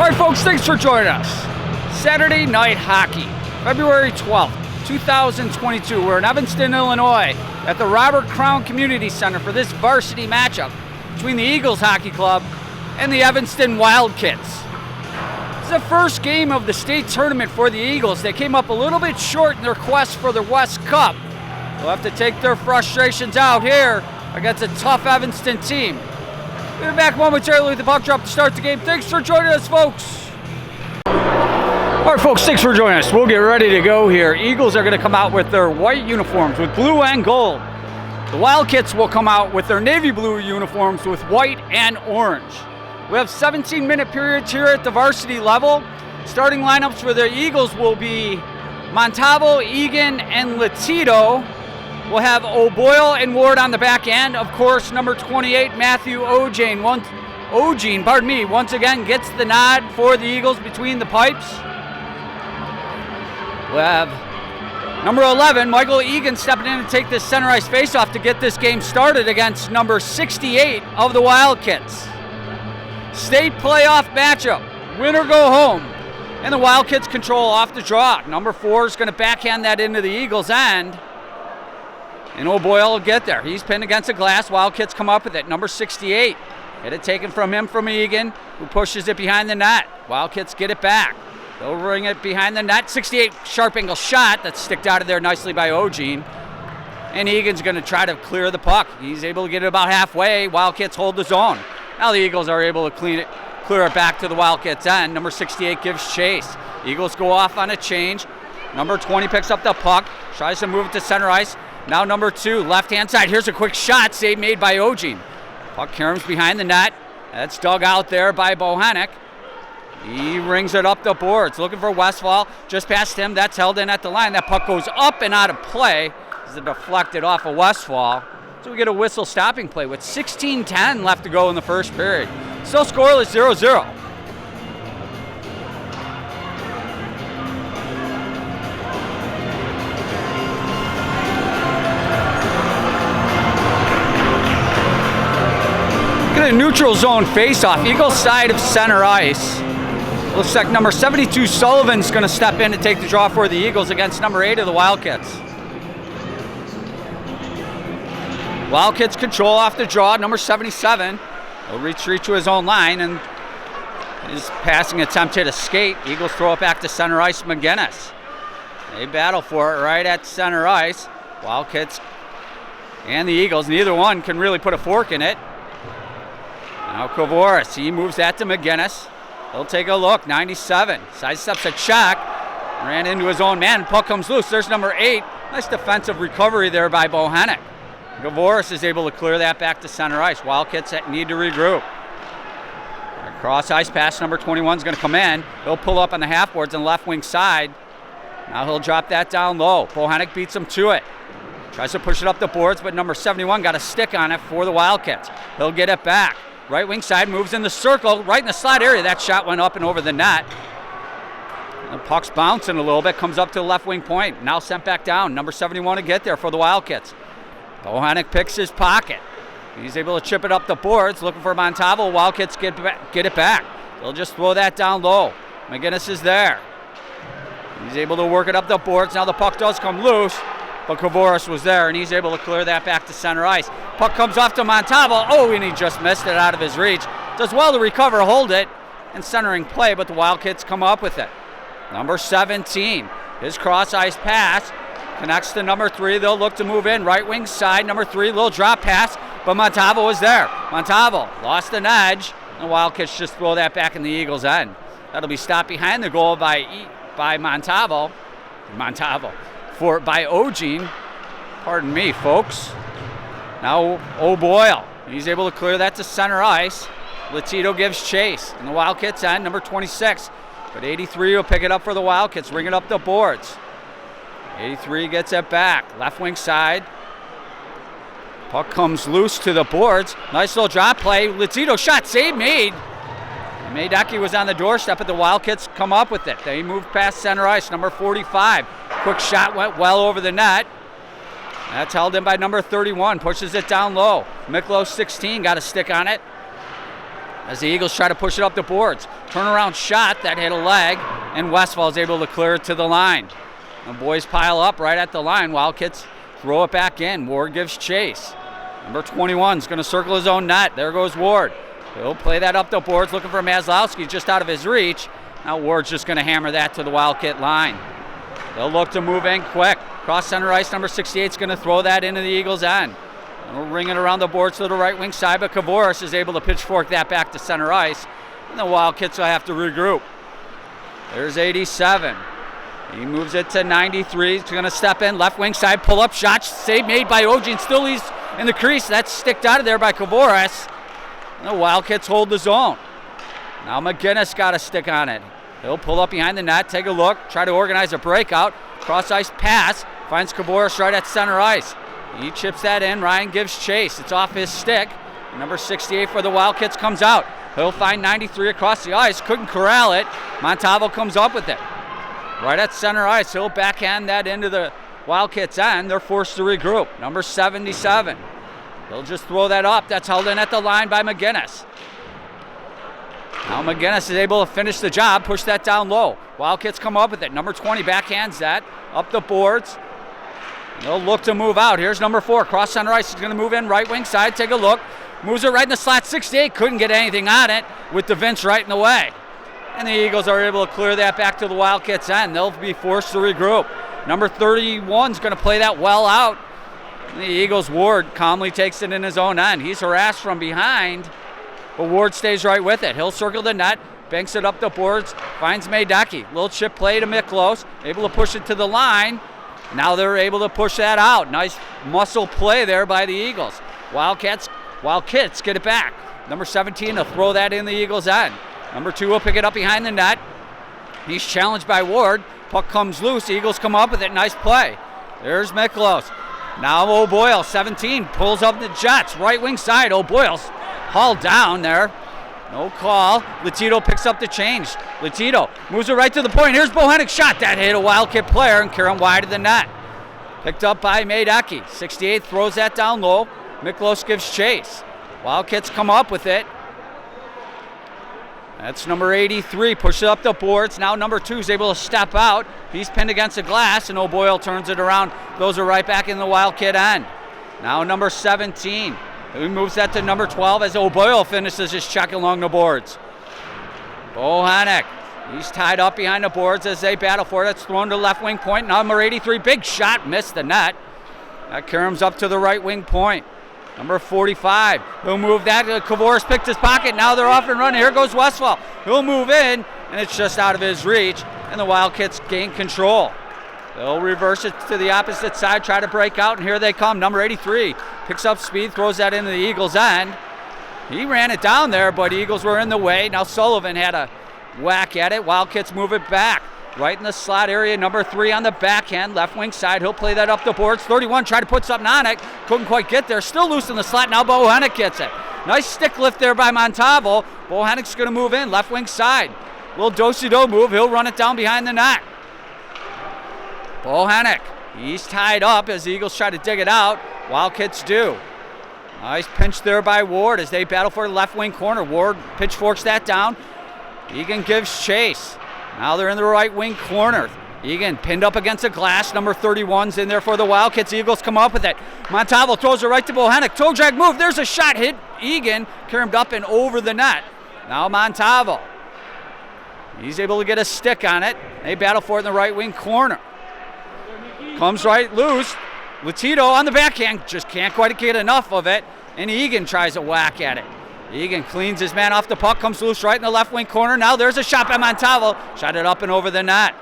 right, folks, thanks for joining us. Saturday Night Hockey, February 12th, 2022. We're in Evanston, Illinois at the Robert Crown Community Center for this varsity matchup between the Eagles Hockey Club and the Evanston Wildcats. It's the first game of the state tournament for the Eagles. They came up a little bit short in their quest for the West Cup. They'll have to take their frustrations out here against a tough Evanston team. We'll be back momentarily with the puck drop to start the game. Thanks for joining us, folks. All right, folks, thanks for joining us. We'll get ready to go here. Eagles are going to come out with their white uniforms with blue and gold. The Wildcats will come out with their navy blue uniforms with white and orange. We have 17-minute periods here at the varsity level. Starting lineups for the Eagles will be Montalvo, Egan, and Latito. We'll have O'Boyle and Ward on the back end. Of course, number 28, Matthew Ogene, once again gets the nod for the Eagles between the pipes. We'll have number 11, Michael Egan, stepping in to take this center ice faceoff to get this game started against number 68 of the Wildcats. State playoff matchup, win or go home. And the Wildcats control off the draw. Number 4 is going to backhand that into the Eagles' end. And O'Boyle will get there. He's pinned against the glass. Wildcats come up with it. Number 68. Get it taken from him from Egan, who pushes it behind the net. Wildcats get it back. They'll bring it behind the net. 68 sharp angle shot that's sticked out of there nicely by Ogene. And Egan's going to try to clear the puck. He's able to get it about halfway. Wildcats hold the zone. Now the Eagles are able to clear it back to the Wildcats' end. Number 68 gives chase. Eagles go off on a change. Number 20 picks up the puck, tries to move it to center ice. Now number 2, left-hand side. Here's a quick shot, save made by Ogene. Puck caroms behind the net. That's dug out there by Bohanec. He rings it up the boards, looking for Westfall. Just past him, that's held in at the line. That puck goes up and out of play. It's deflected off of Westfall. So we get a whistle stopping play with 16:10 left to go in the first period. Still scoreless, 0-0. Get a neutral zone face-off. Eagles side of center ice. Looks like number 72 Sullivan's going to step in to take the draw for the Eagles against number 8 of the Wildcats. Wildcats control off the draw. Number 77 will retreat to his own line, and his passing attempt hit a skate. Eagles throw it back to center ice. McGinnis. They battle for it right at center ice. Wildcats and the Eagles, neither one can really put a fork in it. Now Kovoris, he moves that to McGinnis. He'll take a look. 97 sidesteps a check. Ran into his own man. Puck comes loose. There's number 8. Nice defensive recovery there by Bohanec. Gavoris is able to clear that back to center ice. Wildcats need to regroup. Cross ice pass, number 21 is going to come in. He'll pull up on the half boards on the left wing side. Now he'll drop that down low. Bohanec beats him to it. Tries to push it up the boards, but number 71 got a stick on it for the Wildcats. He'll get it back. Right wing side moves in the circle, right in the slot area. That shot went up and over the net. The puck's bouncing a little bit, comes up to the left wing point. Now sent back down. Number 71 to get there for the Wildcats. Bohanec picks his pocket. He's able to chip it up the boards, looking for Montalvo. Wildcats get it back. They'll just throw that down low. McGinnis is there. He's able to work it up the boards. Now the puck does come loose, but Kovoris was there, and he's able to clear that back to center ice. Puck comes off to Montalvo. Oh, and he just missed it out of his reach. Does well to recover, hold it, and centering play, but the Wildcats come up with it. Number 17, his cross ice pass. Connects to number 3. They'll look to move in. Right wing side. Number 3. Little drop pass. But Montalvo was there. Montalvo lost an edge. And the Wildcats just throw that back in the Eagles' end. That'll be stopped behind the goal by Montalvo. By Ogene. Pardon me, folks. Now O'Boyle. He's able to clear that to center ice. Latito gives chase. And the Wildcats' end. Number 26. But 83 will pick it up for the Wildcats. Ring it up the boards. 83 gets it back. Left wing side. Puck comes loose to the boards. Nice little drop play. Latito shot, save made. Maydaki was on the doorstep, but the Wildcats come up with it. They move past center ice. Number 45. Quick shot went well over the net. That's held in by number 31. Pushes it down low. Miklos 16 got a stick on it. as the Eagles try to push it up the boards. Turnaround shot that hit a leg, and Westfall is able to clear it to the line. The boys pile up right at the line. Wildcats throw it back in. Ward gives chase. Number 21 is going to circle his own net. There goes Ward. He'll play that up the boards, looking for Maslowski just out of his reach. Now Ward's just going to hammer that to the Wildcat line. They'll look to move in quick. Cross center ice, number 68 is going to throw that into the Eagles' end. We'll ring it around the boards to the right wing side, but Kavoris is able to pitchfork that back to center ice. And the Wildcats will have to regroup. There's 87. He moves it to 93. He's going to step in, left wing side, pull up shot, save made by Ogin. Still he's in the crease. That's sticked out of there by Kavoris. And the Wildcats hold the zone. Now McGinnis got a stick on it. He'll pull up behind the net, take a look, try to organize a breakout. Cross ice pass, finds Kavoris right at center ice. He chips that in. Ryan gives chase. It's off his stick. Number 68 for the Wildcats comes out. He'll find 93 across the ice. Couldn't corral it. Montalvo comes up with it. Right at center ice. He'll backhand that into the Wildcats' end. They're forced to regroup. Number 77. He'll just throw that up. That's held in at the line by McGinnis. Now McGinnis is able to finish the job, push that down low. Wildcats come up with it. Number 20 backhands that up the boards. They'll look to move out. Here's number 4. Cross center ice. He's going to move in right wing side. Take a look. Moves it right in the slot. 68. Couldn't get anything on it with DeVince right in the way. And the Eagles are able to clear that back to the Wildcats' end. They'll be forced to regroup. Number 31 is going to play that well out. And the Eagles' Ward calmly takes it in his own end. He's harassed from behind, but Ward stays right with it. He'll circle the net, banks it up the boards, finds Maydecki. Little chip play to Miklos, able to push it to the line. Now they're able to push that out. Nice muscle play there by the Eagles. Wildcats get it back. Number 17 will throw that in the Eagles' end. Number 2 will pick it up behind the net. He's challenged by Ward. Puck comes loose. Eagles come up with it. Nice play. There's Miklos. Now O'Boyle, 17, pulls up the Jets. Right wing side. O'Boyle's hauled down there. No call. Latito picks up the change. Latito moves it right to the point. Here's Bohennick's shot. That hit a Wildcat player and carry him wide of the net. Picked up by Maydecki. 68 throws that down low. Miklos gives chase. Wildcats come up with it. That's number 83. Pushes up the boards. Now number 2 is able to step out. He's pinned against the glass, and O'Boyle turns it around. Those are right back in the Wildcat end. Now number 17. He moves that to number 12 as O'Boyle finishes his check along the boards. Bohennick, he's tied up behind the boards as they battle for it. That's thrown to left wing point. Number 83, big shot, missed the net. That carries up to the right wing point. Number 45, he'll move that. Kavoris picked his pocket. Now they're off and running. Here goes Westfall. He'll move in, and it's just out of his reach, and the Wildcats gain control. They'll reverse it to the opposite side, try to break out, and here they come. Number 83 picks up speed, throws that into the Eagles' end. He ran it down there, but Eagles were in the way. Now Sullivan had a whack at it. Wildcats move it back. Right in the slot area, number 3 on the backhand, left wing side. He'll play that up the boards. 31 tried to put something on it. Couldn't quite get there. Still loose in the slot. Now Bohennick gets it. Nice stick lift there by Montalvo. Bohennick's going to move in, left wing side. Little do-si-do move. He'll run it down behind the net. Bohennick, he's tied up as the Eagles try to dig it out. Wildcats do. Nice pinch there by Ward as they battle for the left wing corner. Ward pitchforks that down. Egan gives chase. Now they're in the right wing corner. Egan pinned up against the glass. Number 31's in there for the Wildcats. Eagles come up with it. Montalvo throws it right to Bohennick. Toe drag move. There's a shot. Hit Egan. Carried up and over the net. Now Montalvo. He's able to get a stick on it. They battle for it in the right wing corner. Comes right loose. Latito on the backhand. Just can't quite get enough of it. And Egan tries a whack at it. Egan cleans his man off the puck. Comes loose right in the left wing corner. Now there's a shot by Montalvo. Shot it up and over the net.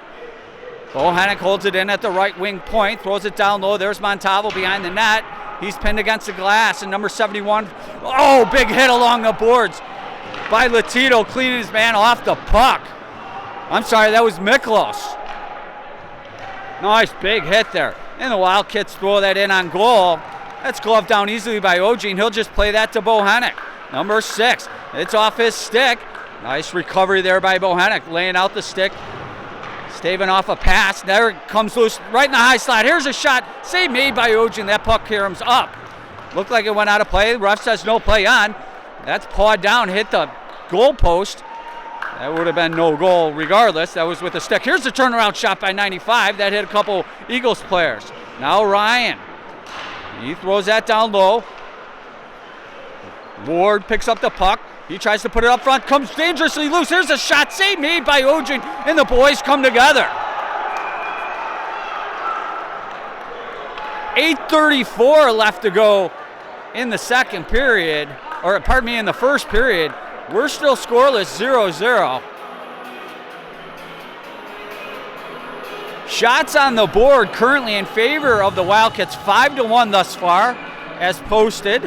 Bohennick holds it in at the right wing point. Throws it down low. There's Montalvo behind the net. He's pinned against the glass. And number 71. Oh, big hit along the boards by Latito. Cleaning his man off the puck. I'm sorry, that was Miklos. Nice big hit there. And the Wildcats throw that in on goal. That's gloved down easily by Ogin. He'll just play that to Bohennick. Number 6. It's off his stick. Nice recovery there by Bohennick. Laying out the stick. Staving off a pass. There it comes loose right in the high slot. Here's a shot. Save made by Ogin. That puck caroms up. Looked like it went out of play. The ref says no play on. That's pawed down. Hit the goal post. That would have been no goal regardless. That was with a stick. Here's the turnaround shot by 95. That hit a couple Eagles players. Now Ryan. He throws that down low. Ward picks up the puck. He tries to put it up front. Comes dangerously loose. Here's a shot. Save made by Ojin. And the boys come together. 8:34 left to go in the second period. Or pardon me, in the first period. We're still scoreless, 0-0. Shots on the board currently in favor of the Wildcats, 5-1 thus far, as posted.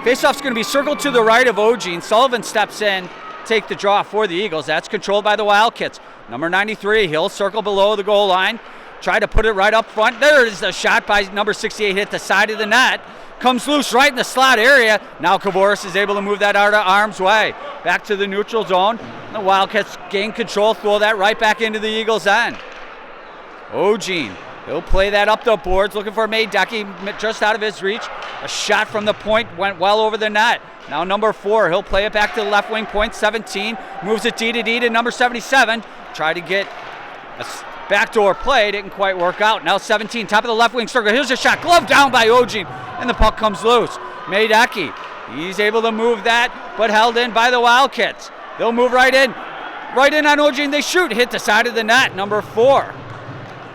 Faceoff's going to be circled to the right of Ogene. Sullivan steps in, take the draw for the Eagles. That's controlled by the Wildcats. Number 93, he'll circle below the goal line. Try to put it right up front. There is a shot by number 68, hit the side of the net. Comes loose right in the slot area. Now Kavoris is able to move that out of harm's way. Back to the neutral zone. The Wildcats gain control, throw that right back into the Eagles' end. Ogene, he'll play that up the boards, looking for Maydecki, just out of his reach. A shot from the point went well over the net. Now number 4, he'll play it back to the left wing point, 17. Moves it D to number 77. Try to get a backdoor play, didn't quite work out. Now 17, top of the left wing circle. Here's a shot, glove down by Ogene, and the puck comes loose. Maydecki, he's able to move that, but held in by the Wildcats. They'll move right in on Ogene. They shoot, hit the side of the net, number 4.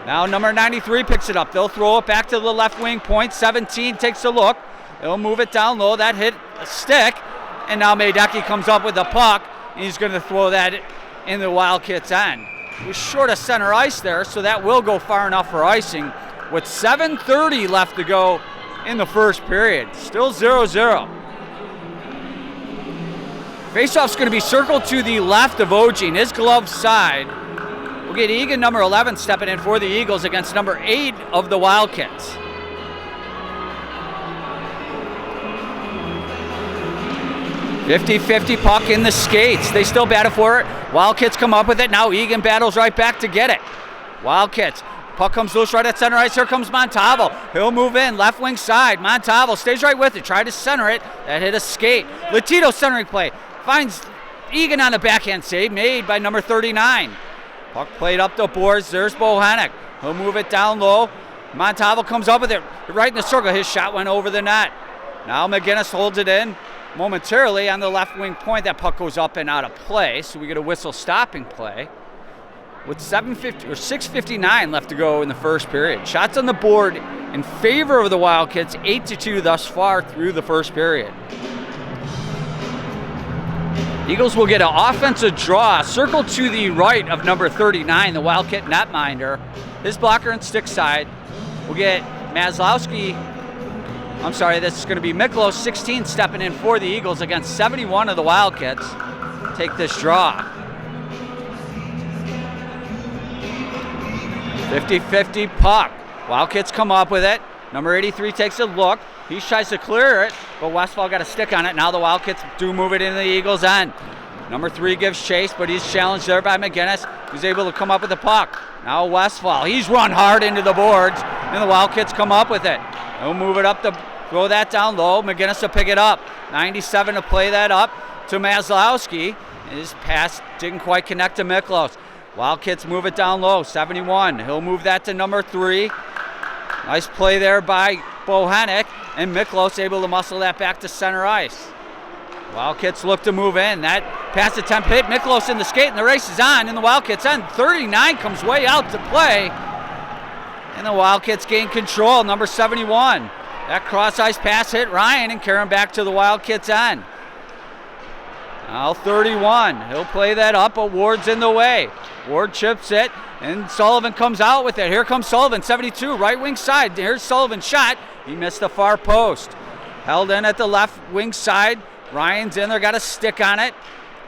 Now number 93 picks it up. They'll throw it back to the left wing point. 17 takes a look. They'll move it down low. That hit a stick, and now Maydecki comes up with the puck, and he's going to throw that in the Wildcats' end. We're short of center ice there, so that will go far enough for icing. With 7:30 left to go in the first period. Still 0-0. Faceoff's going to be circled to the left of Ogene, his glove side. We'll get Egan, number 11, stepping in for the Eagles against number 8 of the Wildcats. .50-50 puck in the skates. They still battle for it. Wildcats come up with it. Now Egan battles right back to get it. Wildcats. Puck comes loose right at center ice. Here comes Montalvo. He'll move in. Left wing side. Montalvo stays right with it. Try to center it. That hit a skate. Latito centering play. Finds Egan on the backhand save. Made by number 39. Puck played up the boards. There's Bohanec. He'll move it down low. Montalvo comes up with it. Right in the circle. His shot went over the net. Now McGinnis holds it in. Momentarily on the left wing point, that puck goes up and out of play, so we get a whistle stopping play with 6:59 left to go in the first period. Shots on the board in favor of the Wildcats, 8-2 thus far through the first period. Eagles will get an offensive draw, circled to the right of number 39, the Wildcat netminder. His blocker and stick side. We'll get this is going to be Miklos, 16, stepping in for the Eagles against 71 of the Wildcats. Take this draw. 50-50 puck. Wildcats come up with it. Number 83 takes a look. He tries to clear it, but Westfall got a stick on it. Now the Wildcats do move it into the Eagles' end. Number 3 gives chase, but he's challenged there by McGinnis, who's able to come up with the puck. Now Westfall. He's run hard into the boards, and the Wildcats come up with it. He'll move it up throw that down low. McGinnis will pick it up. 97 to play that up to Maslowski. His pass didn't quite connect to Miklos. Wildcats move it down low. 71. He'll move that to number 3. Nice play there by Bohanec, and Miklos able to muscle that back to center ice. Wildcats look to move in. That pass attempt hit Miklos in the skate, and the race is on in the Wildcats end. 39 comes way out to play, and the Wildcats gain control. Number 71. That cross-ice pass hit Ryan and carry him back to the Wildcats' end. Now 31. He'll play that up, but Ward's in the way. Ward chips it, and Sullivan comes out with it. Here comes Sullivan, 72, right wing side. Here's Sullivan's shot. He missed the far post. Held in at the left wing side. Ryan's in there, got a stick on it.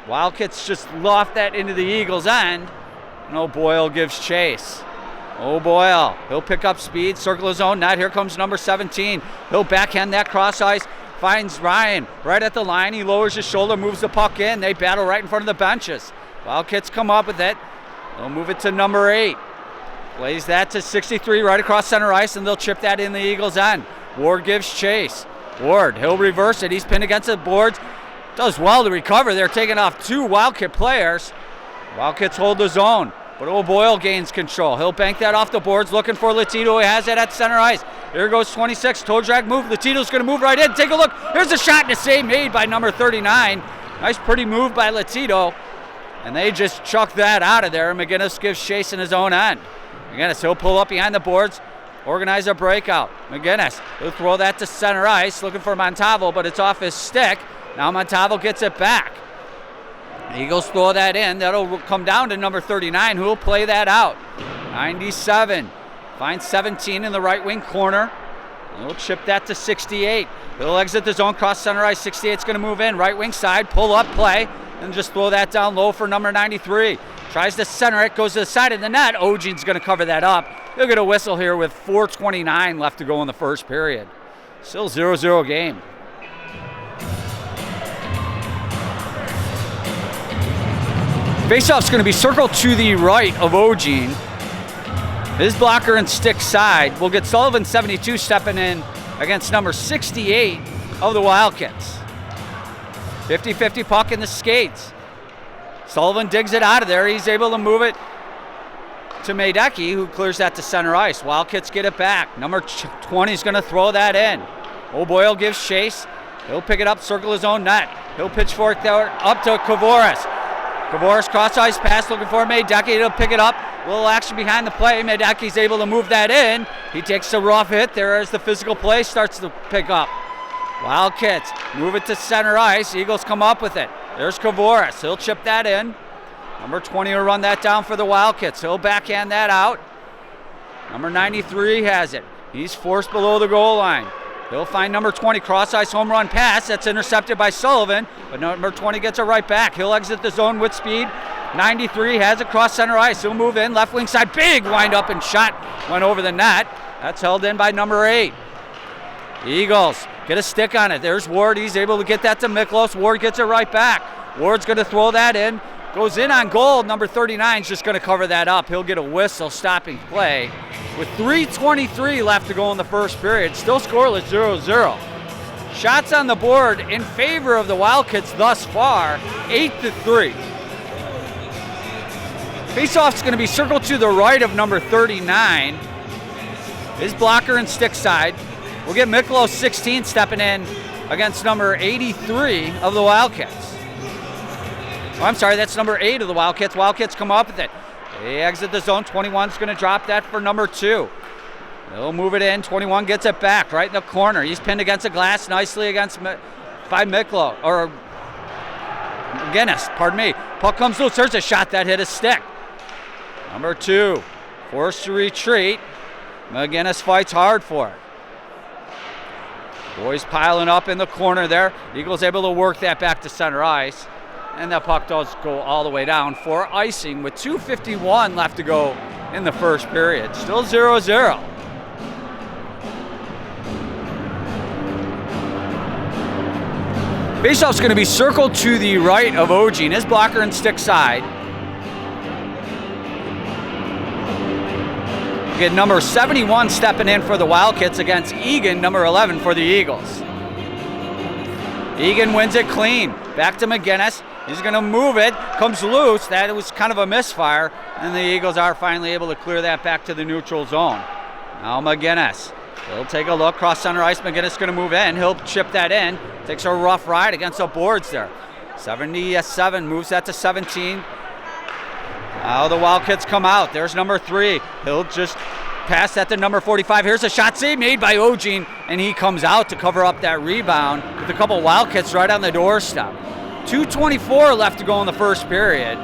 Wildcats just loft that into the Eagles' end. And O'Boyle gives chase. O'Boyle, he'll pick up speed, circle his own net. Here comes number 17. He'll backhand that cross ice, finds Ryan right at the line. He lowers his shoulder, moves the puck in. They battle right in front of the benches. Wildcats come up with it. They'll move it to number 8. Plays that to 63 right across center ice, and they'll chip that in the Eagles' end. Ward gives chase. Ward, he'll reverse it. He's pinned against the boards. Does well to recover. They're taking off 2 Wildcat players. Wildcats hold the zone, but O'Boyle gains control. He'll bank that off the boards, looking for Latito. He has it at center ice. Here goes 26, toe drag move. Latito's going to move right in. Take a look. Here's a shot and a save made by number 39. Nice pretty move by Latito. And they just chuck that out of there. McGinnis gives chase in his own end. McGinnis, he'll pull up behind the boards, organize a breakout. McGinnis, he'll throw that to center ice, looking for Montalvo, but it's off his stick. Now Montalvo gets it back. Eagles throw that in. That'll come down to number 39, who will play that out. 97. Finds 17 in the right wing corner. He'll chip that to 68. He'll exit the zone, cross center ice. 68's going to move in. Right wing side, pull up, play, and just throw that down low for number 93. Tries to center it, goes to the side of the net. Ojean's going to cover that up. He'll get a whistle here with 4:29 left to go in the first period. Still 0-0 game. Faceoff's going to be circled to the right of Ojean. His blocker and stick side. We'll get Sullivan 72 stepping in against number 68 of the Wildcats. 50-50 puck in the skates. Sullivan digs it out of there. He's able to move it to Medecky, who clears that to center ice. Wildcats get it back. Number 20 is going to throw that in. O'Boyle gives chase. He'll pick it up, circle his own net. He'll pitchfork there up to Kavoris. Kavoris cross ice pass looking for Medecky. He'll pick it up. A little action behind the play. Medecky's able to move that in. He takes a rough hit there as the physical play starts to pick up. Wildcats move it to center ice. Eagles come up with it. There's Kavoris. He'll chip that in. Number 20 will run that down for the Wildcats. He'll backhand that out. Number 93 has it. He's forced below the goal line. He'll find number 20, cross ice home run pass. That's intercepted by Sullivan, but number 20 gets it right back. He'll exit the zone with speed. 93 has it cross center ice. He'll move in, left wing side, big wind up and shot. Went over the net. That's held in by number 8. Eagles get a stick on it. There's Ward. He's able to get that to Miklos. Ward gets it right back. Ward's going to throw that in. Goes in on goal. Number 39 is just going to cover that up. He'll get a whistle stopping play. With 3:23 left to go in the first period. Still scoreless, 0-0. Shots on the board in favor of the Wildcats thus far, 8-3. Faceoff's going to be circled to the right of number 39. His blocker and stick side. We'll get Miklos 16 stepping in against number 83 of the Wildcats. Oh, I'm sorry, that's number 8 of the Wildcats. Wildcats come up with it. They exit the zone. 21's going to drop that for number 2. They'll move it in. 21 gets it back right in the corner. He's pinned against the glass nicely by Miklos, or McGinnis, pardon me. Puck comes loose. There's a shot that hit a stick. Number 2 forced to retreat. McGinnis fights hard for it. Boys piling up in the corner there. Eagles able to work that back to center ice. And that puck does go all the way down for icing with 2:51 left to go in the first period. Still 0-0. Faceoff's going to be circled to the right of Ojean, his blocker and stick side. Get number 71 stepping in for the Wildcats against Egan, number 11 for the Eagles. Egan wins it clean. Back to McGinnis. He's going to move it. Comes loose. That was kind of a misfire. And the Eagles are finally able to clear that back to the neutral zone. Now McGinnis. He'll take a look. Cross center ice. McGinnis going to move in. He'll chip that in. Takes a rough ride against the boards there. 77 moves that to 17. Now the Wildcats come out. There's number 3. He'll just pass that to number 45. Here's a shot save made by Ojean, and he comes out to cover up that rebound with a couple Wildcats right on the doorstep. 2:24 left to go in the first period.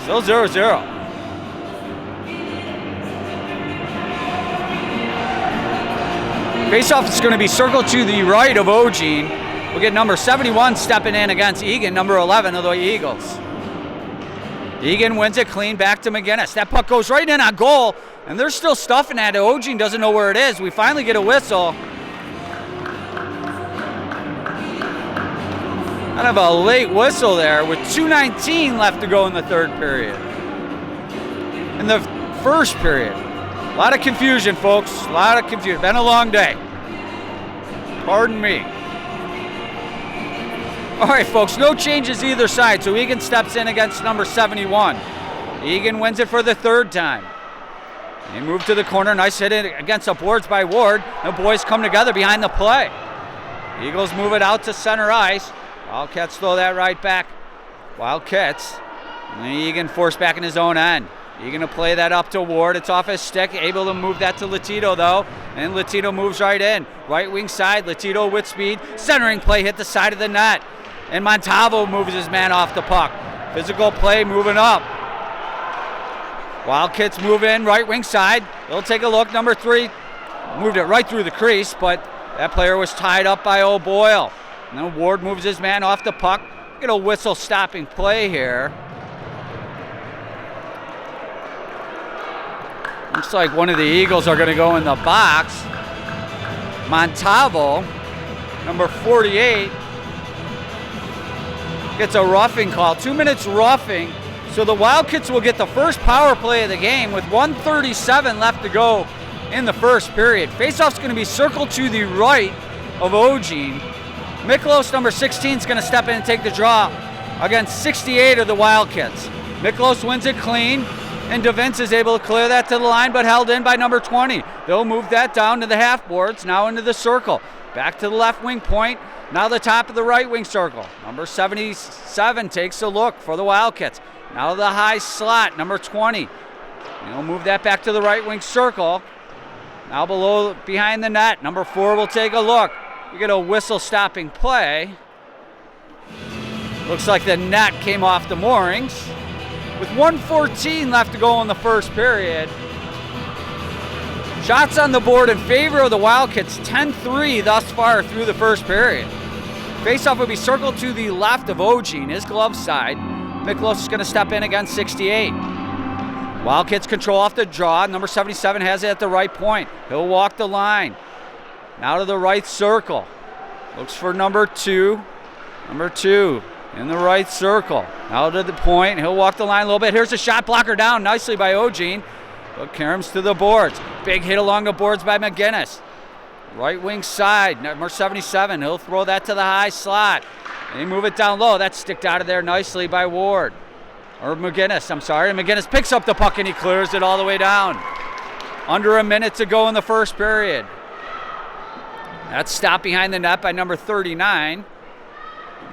Still 0-0. Faceoff is going to be circled to the right of Ojean. We'll get number 71 stepping in against Egan, number 11 of the Eagles. Egan wins it clean back to McGinnis. That puck goes right in on goal, and they're still stuffing at it. Ojean doesn't know where it is. We finally get a whistle. Kind of a late whistle there with 2:19 left to go in the third period. In the first period. A lot of confusion, folks. A lot of confusion. Been a long day. Pardon me. All right, folks, no changes either side, so Egan steps in against number 71. Egan wins it for the third time. They move to the corner, nice hit against the boards by Ward. The boys come together behind the play. Eagles move it out to center ice. Wildcats throw that right back. Wildcats. And Egan forced back in his own end. Egan to play that up to Ward. It's off his stick. Able to move that to Latito, though. And Latito moves right in. Right wing side. Latito with speed. Centering play hit the side of the net. And Montalvo moves his man off the puck. Physical play moving up. Wildcats move in, right wing side. They'll take a look. Number 3 moved it right through the crease, but that player was tied up by O'Boyle. And then Ward moves his man off the puck. Get a whistle stopping play here. Looks like one of the Eagles are going to go in the box. Montalvo, number 48, gets a roughing call. 2 minutes roughing. So the Wildcats will get the first power play of the game with 1:37 left to go in the first period. Faceoff's going to be circled to the right of Ogene. Miklos, number 16, is going to step in and take the draw against 68 of the Wildcats. Miklos wins it clean, and DeVince is able to clear that to the line, but held in by number 20. They'll move that down to the half boards, now into the circle. Back to the left wing point, now the top of the right wing circle. Number 77 takes a look for the Wildcats. Now the high slot, number 20. He'll move that back to the right wing circle. Now behind the net, number 4 will take a look. We get a whistle stopping play. Looks like the net came off the moorings. With 1:14 left to go in the first period. Shots on the board in favor of the Wildcats, 10-3 thus far through the first period. Faceoff will be circled to the left of Ogene, his glove side. Miklos is going to step in against 68. Wildcats control off the draw. Number 77 has it at the right point. He'll walk the line. Now to the right circle. Looks for number 2. Number 2 in the right circle. Now to the point. He'll walk the line a little bit. Here's a shot blocker down nicely by Ogene. But Karams to the boards. Big hit along the boards by McGinnis. Right wing side. Number 77. He'll throw that to the high slot. They move it down low. That's sticked out of there nicely by Ward. Or McGinnis, I'm sorry. And McGinnis picks up the puck and he clears it all the way down. Under a minute to go in the first period. That's stopped behind the net by number 39.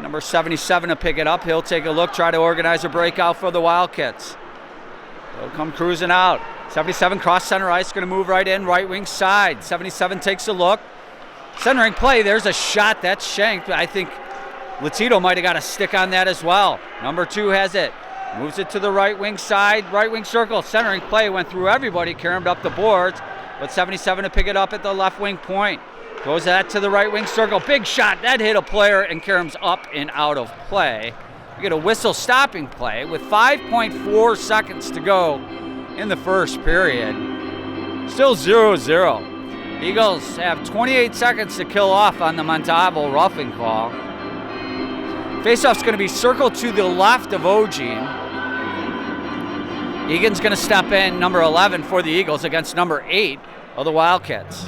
Number 77 to pick it up. He'll take a look, try to organize a breakout for the Wildcats. They'll come cruising out. 77 cross center ice, going to move right in, right wing side. 77 takes a look. Centering play, there's a shot. That's shanked. I think Latito might have got a stick on that as well. Number 2 has it. Moves it to the right wing side, right wing circle. Centering play went through everybody, caromed up the boards, but 77 to pick it up at the left wing point. Goes that to the right wing circle. Big shot. That hit a player and caroms up and out of play. We get a whistle stopping play with 5.4 seconds to go in the first period. Still 0-0. Eagles have 28 seconds to kill off on the Montalvo roughing call. Faceoff's going to be circled to the left of Ogene. Egan's going to step in, number 11 for the Eagles against number 8 of the Wildcats.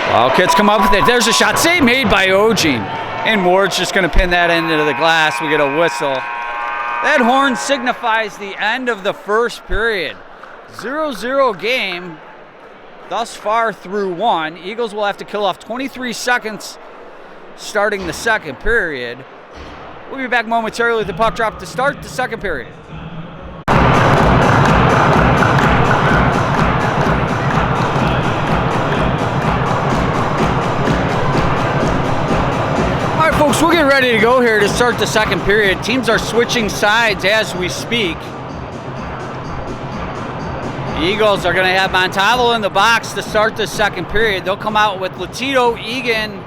Wildcats come up with it. There's a shot. Save made by Ogene. And Ward's just going to pin that into the glass. We get a whistle. That horn signifies the end of the first period. 0-0 game thus far through 1. Eagles will have to kill off 23 seconds starting the second period. We'll be back momentarily with the puck drop to start the second period. Folks, we'll get ready to go here to start the second period. Teams are switching sides as we speak. The Eagles are going to have Montalvo in the box to start the second period. They'll come out with Latito, Egan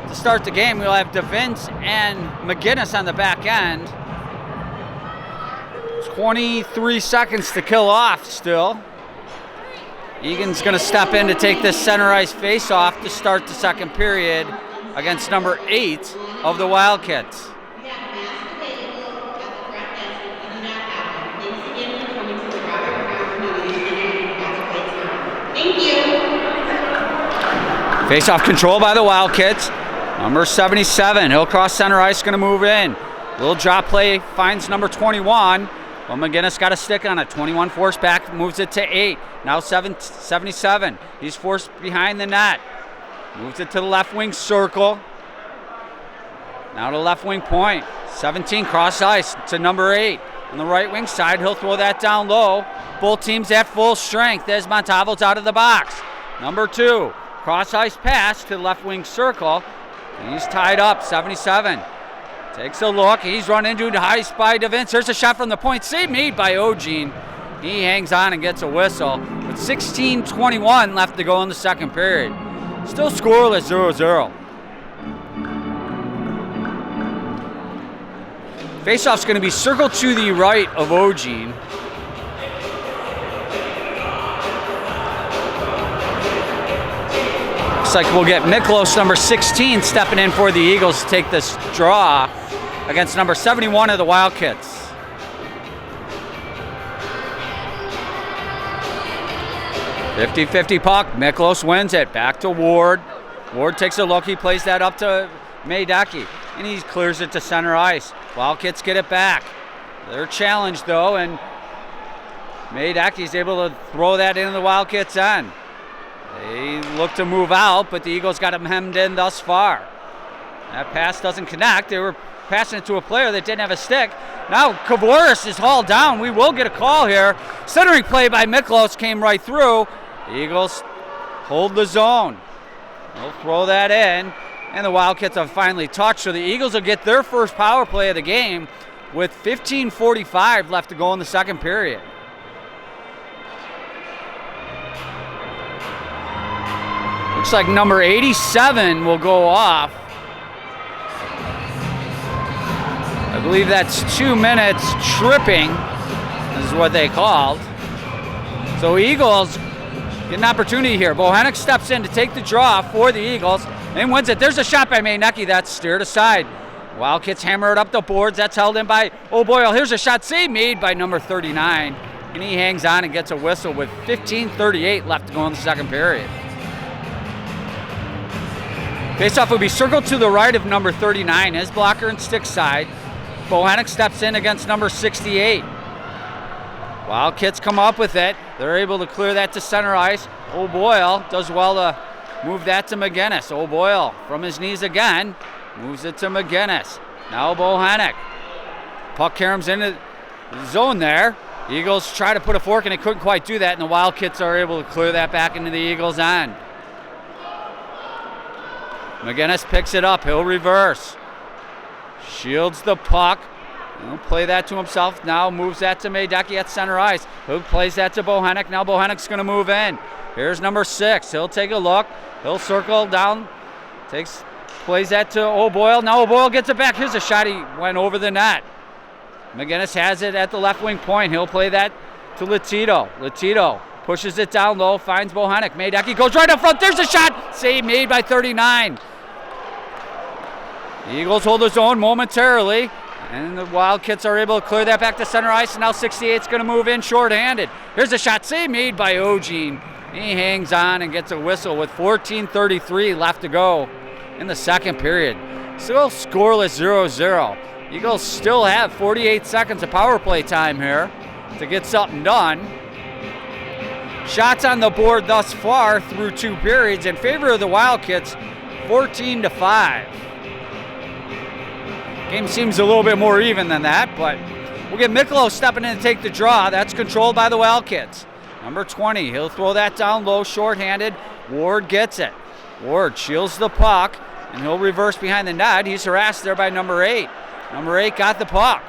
to start the game. We'll have DeVince and McGinnis on the back end. 23 seconds to kill off still. Egan's going to step in to take this center ice face-off to start the second period against number 8 of the Wildcats. Thank you. Face-off control by the Wildcats. Number 77, he'll cross center ice, going to move in. Little drop play, finds number 21. Well, McGinnis got a stick on it. 21 forced back, moves it to 8. Now 77, he's forced behind the net. Moves it to the left wing circle. Now to left wing point. 17 cross ice to number 8. On the right wing side, he'll throw that down low. Both teams at full strength as Montalvo's out of the box. Number 2, cross ice pass to the left wing circle. He's tied up, 77. Takes a look, he's run into the high spy to Vince. There's a shot from the point, save made by Eugene. He hangs on and gets a whistle. With 16:21 left to go in the second period. Still scoreless, 0-0. Faceoff's going to be circled to the right of Eugene. Looks like we'll get Miklos, number 16, stepping in for the Eagles to take this draw against number 71 of the Wildcats. .50-50 puck. Miklos wins it. Back to Ward. Ward takes a look. He plays that up to Maydecki, and he clears it to center ice. Wildcats get it back. They're challenged, though, and Maydecki's able to throw that into the Wildcats' end. They look to move out, but the Eagles got him hemmed in thus far. That pass doesn't connect. They were passing it to a player that didn't have a stick. Now Kavoris is hauled down. We will get a call here. Centering play by Miklos came right through. The Eagles hold the zone. They'll throw that in, and the Wildcats have finally touched. So the Eagles will get their first power play of the game with 15:45 left to go in the second period. Looks like number 87 will go off. I believe that's 2 minutes tripping, is what they called. So Eagles get an opportunity here. Bohanec steps in to take the draw for the Eagles and wins it. There's a shot by Maynecki that's steered aside. Wildcats hammer it up the boards. That's held in by O'Boyle. Here's a shot save made by number 39. And he hangs on and gets a whistle with 15:38 left to go in the second period. Faceoff will be circled to the right of number 39, his blocker and stick side. Bohanec steps in against number 68. Wildcats come up with it. They're able to clear that to center ice. O'Boyle does well to move that to McGinnis. O'Boyle from his knees again, moves it to McGinnis. Now Bohanec. Puck caroms into the zone there. Eagles try to put a fork and they couldn't quite do that, and the Wildcats are able to clear that back into the Eagles' end. McGinnis picks it up. He'll reverse. Shields the puck. He'll play that to himself. Now moves that to Maydecki at center ice. Who plays that to Bohanec. Now Bohanec's going to move in. Here's number 6. He'll take a look. He'll circle down. Plays that to O'Boyle. Now O'Boyle gets it back. Here's a shot. He went over the net. McGinnis has it at the left wing point. He'll play that to Latito. Latito pushes it down low. Finds Bohanec. Maydecki goes right up front. There's a shot. Save made by 39. The Eagles hold their zone momentarily, and the Wildcats are able to clear that back to center ice, and now 68's going to move in shorthanded. Here's a shot save made by Eugene. He hangs on and gets a whistle with 14:33 left to go in the second period. Still scoreless 0-0. Eagles still have 48 seconds of power play time here to get something done. Shots on the board thus far through 2 periods in favor of the Wildcats, 14-5. Game seems a little bit more even than that, but we'll get Miklos stepping in to take the draw. That's controlled by the Wildcats. Number 20, he'll throw that down low, shorthanded. Ward gets it. Ward shields the puck, and he'll reverse behind the net. He's harassed there by number 8. Number 8 got the puck.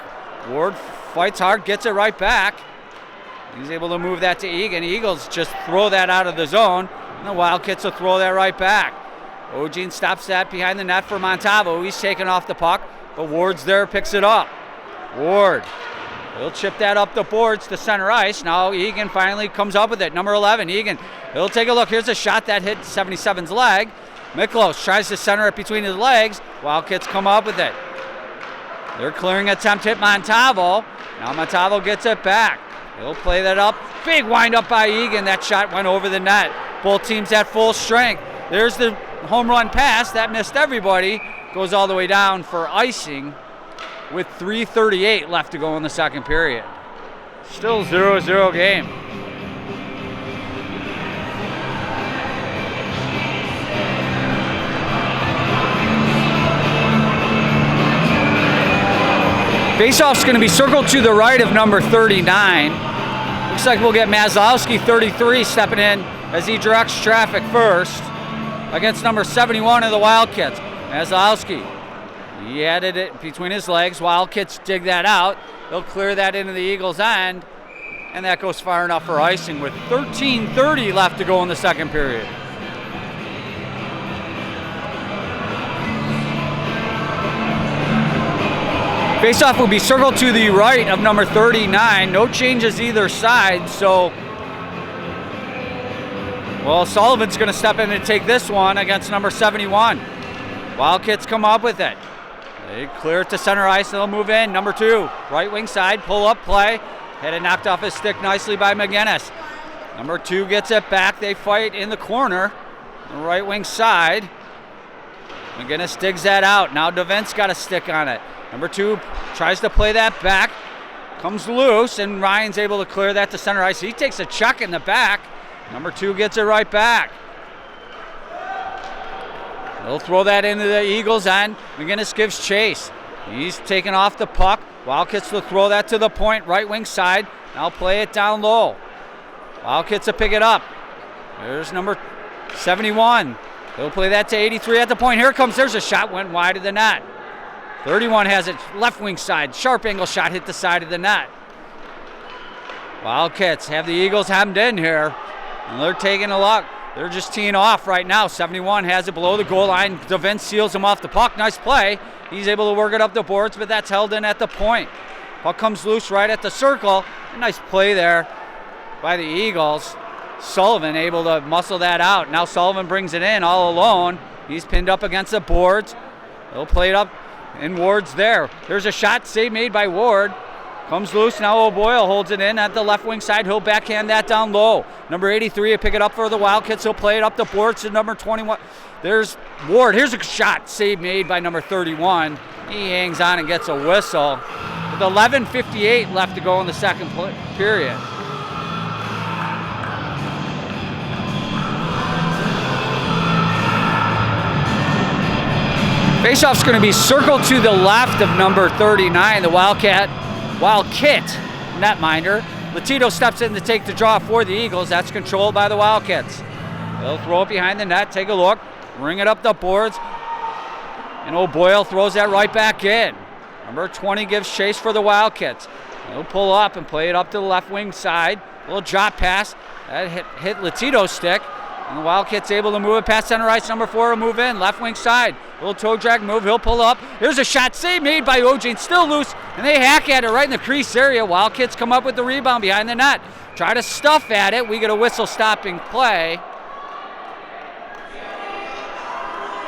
Ward fights hard, gets it right back. He's able to move that to Egan. Eagles just throw that out of the zone, and the Wildcats will throw that right back. Eugene stops that behind the net for Montalvo. He's taking off the puck, but Ward's there, picks it up. Ward, he'll chip that up the boards to center ice. Now Egan finally comes up with it. Number 11, Egan, he'll take a look. Here's a shot that hit 77's leg. Miklos tries to center it between his legs. Wildcats come up with it. Their clearing attempt hit Montalvo. Now Montalvo gets it back. He'll play that up. Big wind up by Egan. That shot went over the net. Both teams at full strength. There's the home run pass. That missed everybody. Goes all the way down for icing with 3:38 left to go in the second period. Still 0-0 game. Faceoff's going to be circled to the right of number 39. Looks like we'll get Maslowski, 33, stepping in as he directs traffic first against number 71 of the Wildcats. Maslowski, he added it between his legs. Wildcats dig that out. They'll clear that into the Eagles' end, and that goes far enough for icing with 13:30 left to go in the second period. Faceoff will be circled to the right of number 39. No changes either side, so Sullivan's going to step in and take this one against number 71. Wildcats come up with it. They clear it to center ice, and they'll move in. Number 2, right wing side, pull up play. Had it knocked off his stick nicely by McGinnis. Number 2 gets it back. They fight in the corner, the right wing side. McGinnis digs that out. Now DeVince got a stick on it. Number 2 tries to play that back, comes loose, and Ryan's able to clear that to center ice. He takes a chuck in the back. Number 2 gets it right back. They'll throw that into the Eagles' end. McGinnis gives chase. He's taking off the puck. Wildcats will throw that to the point, right wing side. Now play it down low. Wildcats will pick it up. There's number 71. They'll play that to 83 at the point. Here it comes. There's a shot, went wide of the net. 31 has it, left wing side. Sharp angle shot hit the side of the net. Wildcats have the Eagles hemmed in here, and they're taking a look. They're just teeing off right now. 71 has it below the goal line. DeVince seals him off the puck. Nice play. He's able to work it up the boards, but that's held in at the point. Puck comes loose right at the circle. A nice play there by the Eagles. Sullivan able to muscle that out. Now Sullivan brings it in all alone. He's pinned up against the boards. They'll play it up, and Ward's there. There's a shot, save made by Ward. Comes loose, now O'Boyle holds it in at the left wing side. He'll backhand that down low. Number 83 will pick it up for the Wildcats. He'll play it up the boards to number 21. There's Ward. Here's a shot, save made by number 31. He hangs on and gets a whistle. With 11:58 left to go in the second period. Faceoff's going to be circled to the left of number 39, the Wildkit netminder. Latito steps in to take the draw for the Eagles. That's controlled by the Wildcats. They'll throw it behind the net, take a look, ring it up the boards, and O'Boyle throws that right back in. Number 20 gives chase for the Wildcats. They'll pull up and play it up to the left wing side. A little drop pass. That hit Latito's stick. And the Wildcats able to move it past center ice. Number 4 will move in, left wing side. Little toe drag move, he'll pull up. Here's a shot, save made by Ojane, still loose, and they hack at it right in the crease area. Wildcats come up with the rebound behind the net. Try to stuff at it, we get a whistle stopping play.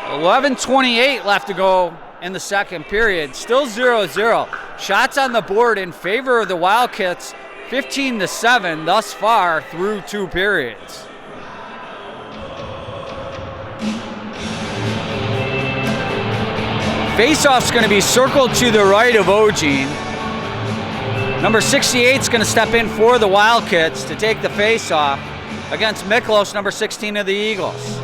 11:28 left to go in the second period, still 0-0. Shots on the board in favor of the Wildcats, 15-7 thus far through 2 periods. Faceoff's going to be circled to the right of Ojane. Number 68 is going to step in for the Wildcats to take the faceoff against Miklos, number 16 of the Eagles.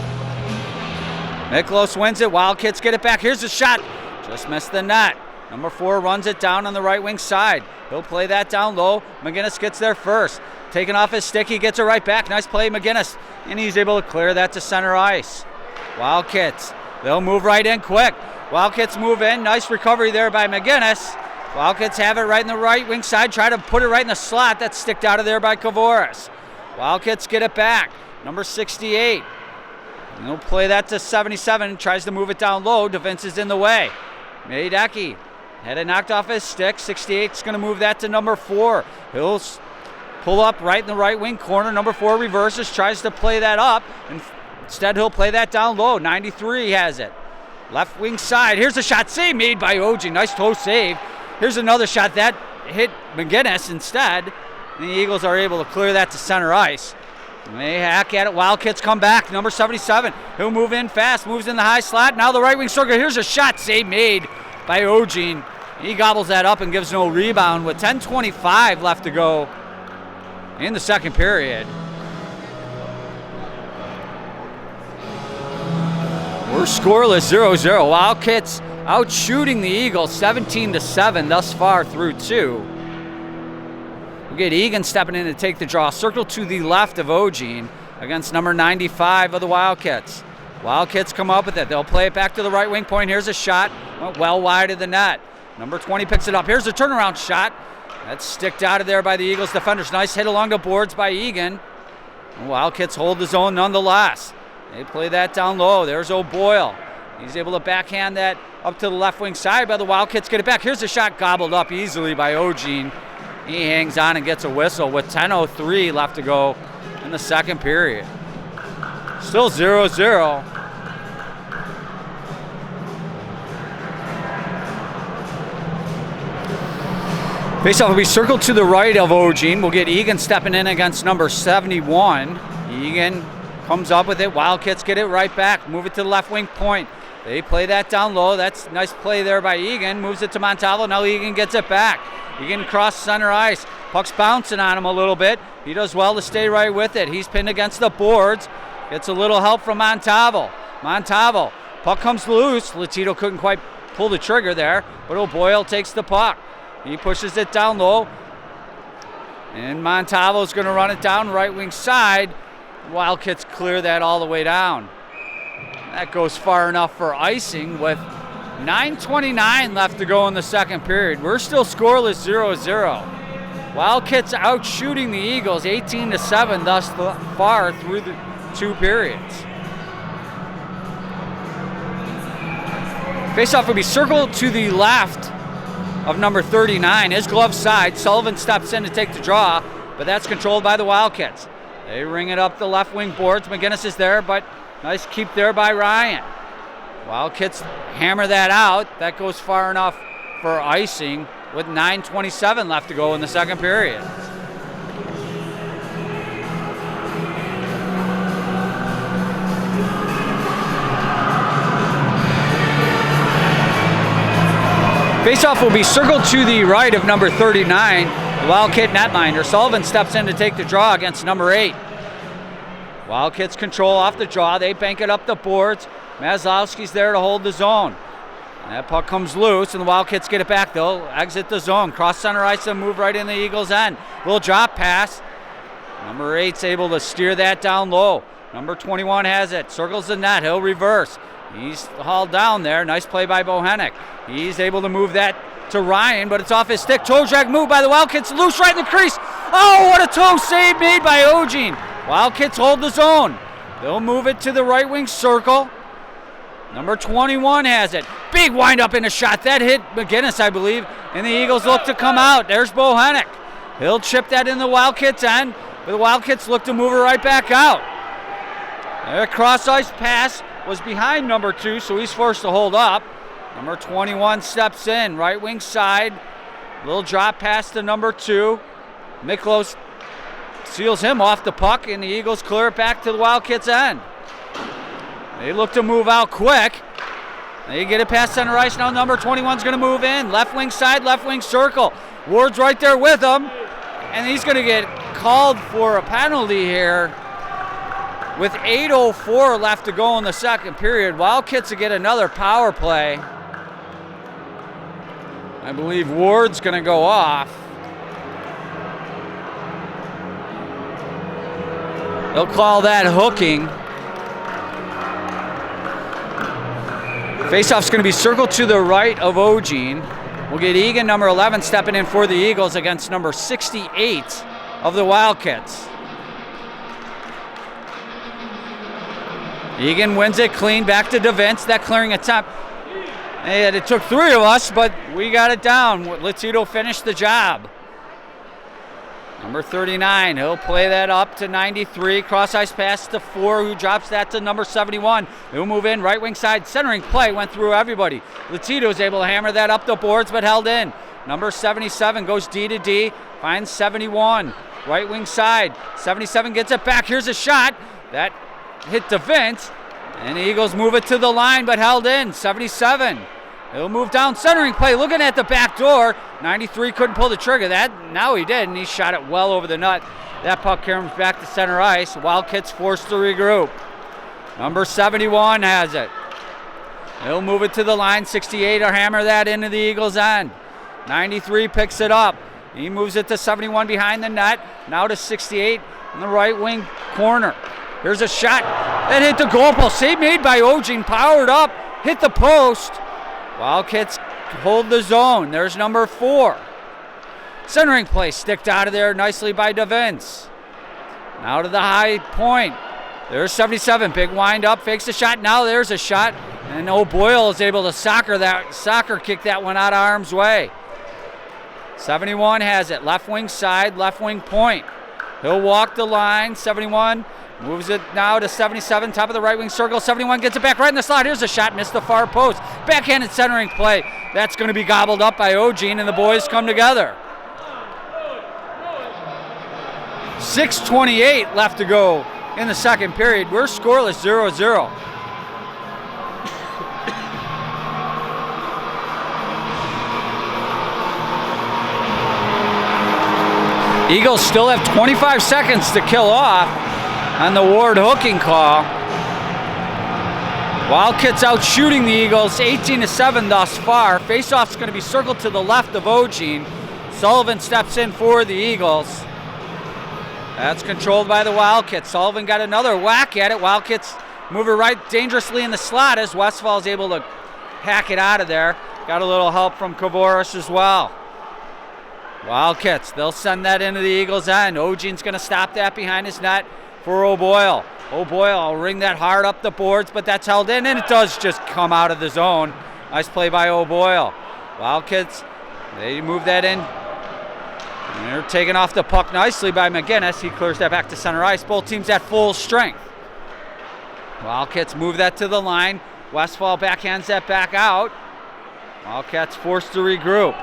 Miklos wins it. Wildcats get it back. Here's the shot. Just missed the net. Number 4 runs it down on the right wing side. He'll play that down low. McGinnis gets there first. Taking off his stick, he gets it right back. Nice play, McGinnis. And he's able to clear that to center ice. Wildcats, they'll move right in quick. Wildcats move in. Nice recovery there by McGinnis. Wildcats have it right in the right wing side. Try to put it right in the slot. That's sticked out of there by Kavoris. Wildcats get it back. Number 68. And they'll play that to 77. Tries to move it down low. DeVince is in the way. Maedecki had it knocked off his stick. 68's going to move that to number 4. He'll pull up right in the right wing corner. Number 4 reverses. Tries to play that up. And instead, he'll play that down low. 93 has it. Left wing side. Here's a shot, save made by Ojane. Nice toe save. Here's another shot that hit McGinnis instead. And the Eagles are able to clear that to center ice. And they hack at it. Wildcats come back. Number 77. He'll move in fast. Moves in the high slot. Now the right wing circle. Here's a shot save made by Ogene. He gobbles that up and gives no rebound with 10:25 left to go in the second period. We're scoreless 0-0. Wildcats out shooting the Eagles 17-7 thus far through two. We'll get Egan stepping in to take the draw. Circle to the left of Ogene against number 95 of the Wildcats. Wildcats come up with it. They'll play it back to the right wing point. Here's a shot. Went well wide of the net. Number 20 picks it up. Here's a turnaround shot. That's sticked out of there by the Eagles defenders. Nice hit along the boards by Egan. And Wildcats hold the zone nonetheless. They play that down low. There's O'Boyle. He's able to backhand that up to the left wing side, but the Wildcats get it back. Here's a shot gobbled up easily by Ogene. He hangs on and gets a whistle with 10:03 left to go in the second period. Still 0-0. Faceoff will be circled to the right of Ogene. We'll get Egan stepping in against number 71. Egan comes up with it. Wildcats get it right back. Move it to the left wing point. They play that down low. That's a nice play there by Egan. Moves it to Montalvo. Now Egan gets it back. Egan cross center ice. Puck's bouncing on him a little bit. He does well to stay right with it. He's pinned against the boards. Gets a little help from Montalvo. Montalvo. Puck comes loose. Latito couldn't quite pull the trigger there, but O'Boyle takes the puck. He pushes it down low. And Montalvo's going to run it down right wing side. Wildcats clear that all the way down. That goes far enough for icing with 9:29 left to go in the second period. We're still scoreless 0-0. Wildcats out shooting the Eagles 18-7 thus far through the two periods. Faceoff will be circled to the left of number 39. His glove side. Sullivan steps in to take the draw, but that's controlled by the Wildcats. They ring it up the left wing boards. McGinnis is there, but nice keep there by Ryan. Wildcats hammer that out. That goes far enough for icing with 9:27 left to go in the second period. Faceoff will be circled to the right of number 39, the Wildcat netminder. Sullivan steps in to take the draw against number 8. Wildcats control off the draw. They bank it up the boards. Maslowski's there to hold the zone. That puck comes loose, and the Wildcats get it back. They'll exit the zone. Cross center ice and move right in the Eagles' end. Little drop pass. Number 8's able to steer that down low. Number 21 has it. Circles the net. He'll reverse. He's hauled down there. Nice play by Bohenick. He's able to move that to Ryan, but it's off his stick. Toe drag move by the Wildcats. Loose right in the crease. Oh, what a toe save made by Ogene. Wildcats hold the zone. They'll move it to the right wing circle. Number 21 has it. Big wind up in a shot. That hit McGinnis, I believe, and the Eagles look to come out. There's Bohenick. He'll chip that in the Wildcats' end, but the Wildcats look to move it right back out. Their cross ice pass was behind number 2, so he's forced to hold up. Number 21 steps in, right wing side. Little drop pass to number 2. Miklos seals him off the puck, and the Eagles clear it back to the Wildcats' end. They look to move out quick. They get it past center ice. Now number 21's going to move in. Left wing side, left wing circle. Ward's right there with him, and he's going to get called for a penalty here. With 8:04 left to go in the second period, Wildcats will get another power play. I believe Ward's going to go off. They'll call that hooking. Faceoff's going to be circled to the right of Ogene. We'll get Egan, number 11, stepping in for the Eagles against number 68 of the Wildcats. Egan wins it clean, back to DeVince. That clearing attempt. And it took 3 of us, but we got it down. Latito finished the job. Number 39, he'll play that up to 93. Cross ice pass to 4, who drops that to number 71. He'll move in, right wing side, centering play, went through everybody. Latito's able to hammer that up the boards, but held in. Number 77 goes D to D, finds 71. Right wing side, 77 gets it back. Here's a shot. That hit DeVince, and the Eagles move it to the line, but held in. 77. He'll move down, centering play, looking at the back door. 93 couldn't pull the trigger. Now he did, and he shot it well over the net. That puck comes back to center ice. Wildcats forced to regroup. Number 71 has it. He'll move it to the line. 68 will hammer that into the Eagles' end. 93 picks it up. He moves it to 71 behind the net. Now to 68 in the right wing corner. Here's a shot that hit the goalpost. Save made by Ogin. Powered up, hit the post. Wildcats hold the zone. There's number 4. Centering play sticked out of there nicely by DeVince. Now to the high point. There's 77. Big wind up, fakes the shot. Now there's a shot. And O'Boyle is able to soccer kick that one out of harm's way. 71 has it. Left wing side, left wing point. He'll walk the line. 71 moves it now to 77, top of the right wing circle. 71 gets it back right in the slot. Here's a shot, missed the far post. Backhanded centering play. That's going to be gobbled up by Ogin, and the boys come together. 6:28 left to go in the second period. We're scoreless, 0-0. Eagles still have 25 seconds to kill off on the Ward hooking call. Wildcats out shooting the Eagles 18-7 thus far. Faceoff's going to be circled to the left of Ogin. Sullivan steps in for the Eagles. That's controlled by the Wildcats. Sullivan got another whack at it. Wildcats move it right dangerously in the slot as Westfall is able to hack it out of there. Got a little help from Kavoris as well. Wildcats, they'll send that into the Eagles' end. Ogin's going to stop that behind his net for O'Boyle. O'Boyle will ring that hard up the boards, but that's held in, and it does just come out of the zone. Nice play by O'Boyle. Wildcats, they move that in. And they're taking off the puck nicely by McGinnis. He clears that back to center ice. Both teams at full strength. Wildcats move that to the line. Westfall backhands that back out. Wildcats forced to regroup.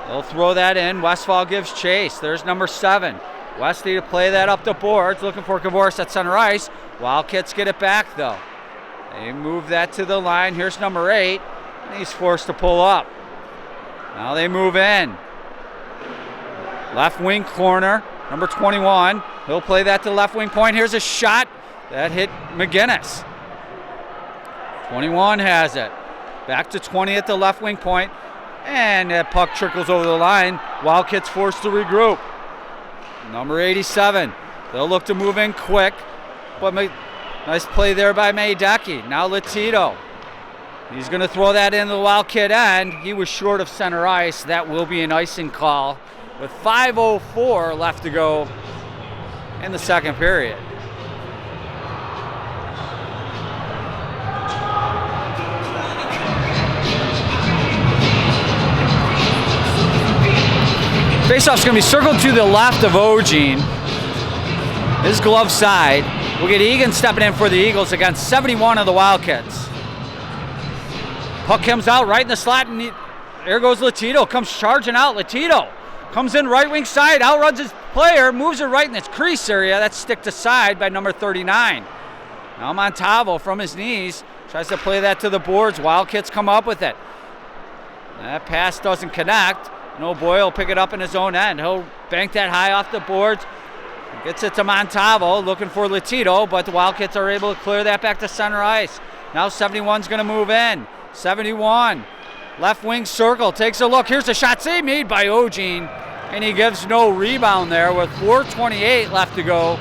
They'll throw that in. Westfall gives chase. There's number 7. Westy to play that up the boards. Looking for Kavoris at center ice. Wildcats get it back, though. They move that to the line. Here's number 8. And he's forced to pull up. Now they move in. Left wing corner. Number 21. He'll play that to the left wing point. Here's a shot that hit McGinnis. 21 has it. Back to 20 at the left wing point. And that puck trickles over the line. Wildcats forced to regroup. Number 87. They'll look to move in quick. But nice play there by Maydecki. Now Latito. He's going to throw that into the Wildcat end. He was short of center ice. That will be an icing call with 5:04 left to go in the second period. Faceoff's going to be circled to the left of Ogin. His glove side. We'll get Egan stepping in for the Eagles against 71 of the Wildcats. Puck comes out right in the slot, and there goes Latito. Comes charging out. Latito comes in right wing side, outruns his player, moves it right in its crease area. That's sticked aside by number 39. Now Montalvo from his knees tries to play that to the boards. Wildcats come up with it. That pass doesn't connect. No, Boyle will pick it up in his own end. He'll bank that high off the boards. Gets it to Montalvo, looking for Latito, but the Wildcats are able to clear that back to center ice. Now 71's going to move in. 71, left wing circle, takes a look. Here's a shot save made by Ogin, and he gives no rebound there with 4:28 left to go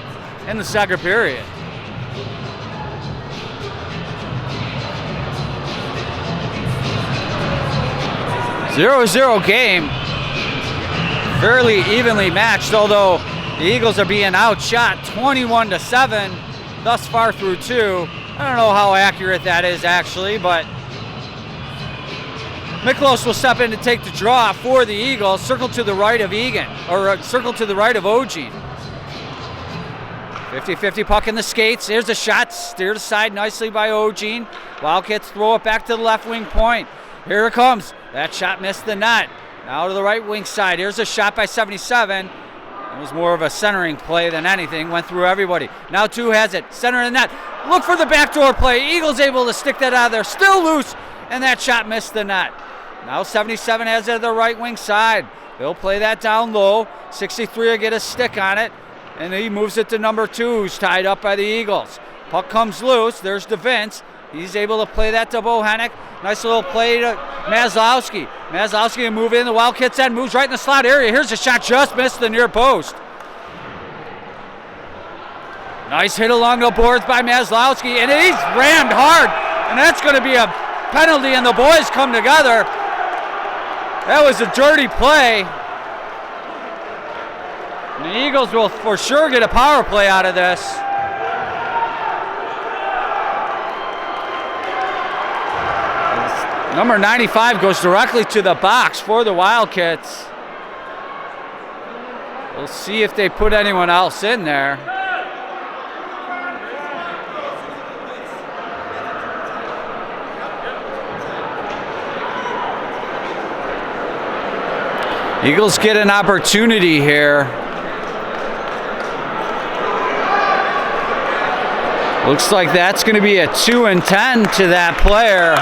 in the second period. Zero game. Fairly evenly matched, although the Eagles are being outshot 21-7 thus far through 2. I don't know how accurate that is actually, but Miklos will step in to take the draw for the Eagles. Circle to the right of Egan, or circle to the right of Ogin. 50-50 puck in the skates. Here's a shot, steered aside nicely by Ogin. Wildcats throw it back to the left wing point. Here it comes. That shot missed the net. Now to the right wing side. Here's a shot by 77. It was more of a centering play than anything. Went through everybody. Now 2 has it. Center in the net. Look for the backdoor play. Eagles able to stick that out of there. Still loose. And that shot missed the net. Now 77 has it at the right wing side. He'll play that down low. 63 will get a stick on it. And he moves it to number 2, who's tied up by the Eagles. Puck comes loose. There's DeVince. He's able to play that to Bohannock. Nice little play to Maslowski. Maslowski will move in. The Wildcats end. Moves right in the slot area. Here's a shot. Just missed the near post. Nice hit along the boards by Maslowski. And he's rammed hard. And that's going to be a penalty. And the boys come together. That was a dirty play. And the Eagles will for sure get a power play out of this. Number 95 goes directly to the box for the Wildcats. We'll see if they put anyone else in there. Eagles get an opportunity here. Looks like that's going to be a 2 and 10 to that player.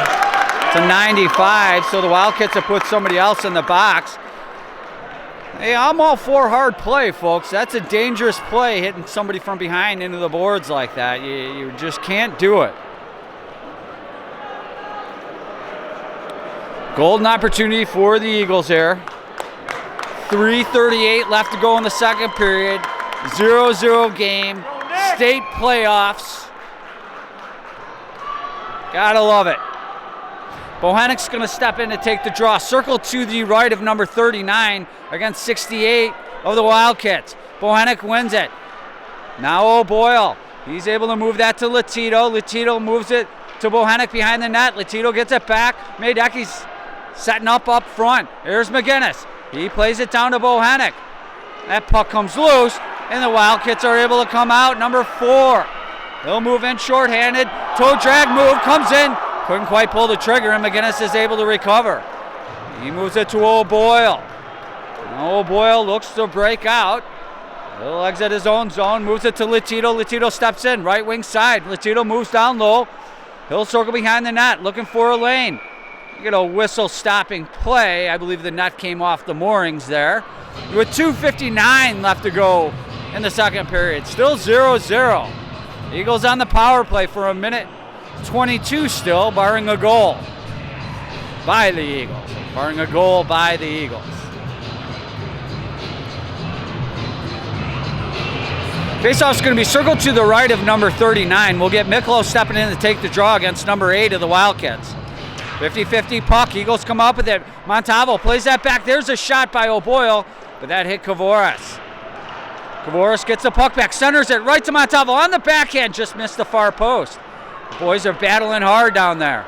To 95, so the Wildcats have put somebody else in the box. Hey, I'm all for hard play, folks. That's a dangerous play, hitting somebody from behind into the boards like that. You just can't do it. Golden opportunity for the Eagles here. 3:38 left to go in the second period. 0-0 game. State playoffs. Gotta love it. Bohannock's going to step in to take the draw. Circle to the right of number 39 against 68 of the Wildcats. Bohannock wins it. Now O'Boyle. He's able to move that to Latito. Latito moves it to Bohannock behind the net. Latito gets it back. Maydecky's setting up front. Here's McGinnis. He plays it down to Bohannock. That puck comes loose, and the Wildcats are able to come out. Number 4. They'll move in shorthanded. Toe drag move comes in. Couldn't quite pull the trigger, and McGinnis is able to recover. He moves it to O'Boyle. O'Boyle looks to break out. He'll exit his own zone, moves it to Latito. Latito steps in, right wing side. Latito moves down low. He'll circle behind the net, looking for a lane. You get a whistle-stopping play. I believe the net came off the moorings there. With 2:59 left to go in the second period. Still 0-0. Eagles on the power play for a minute 22 still, barring a goal by the Eagles. Barring a goal by the Eagles. Faceoff's going to be circled to the right of number 39. We'll get Miklo stepping in to take the draw against number 8 of the Wildcats. 50-50 puck. Eagles come up with it. Montalvo plays that back. There's a shot by O'Boyle, but that hit Kavoris. Kavoris gets the puck back, centers it right to Montalvo on the backhand. Just missed the far post. The boys are battling hard down there.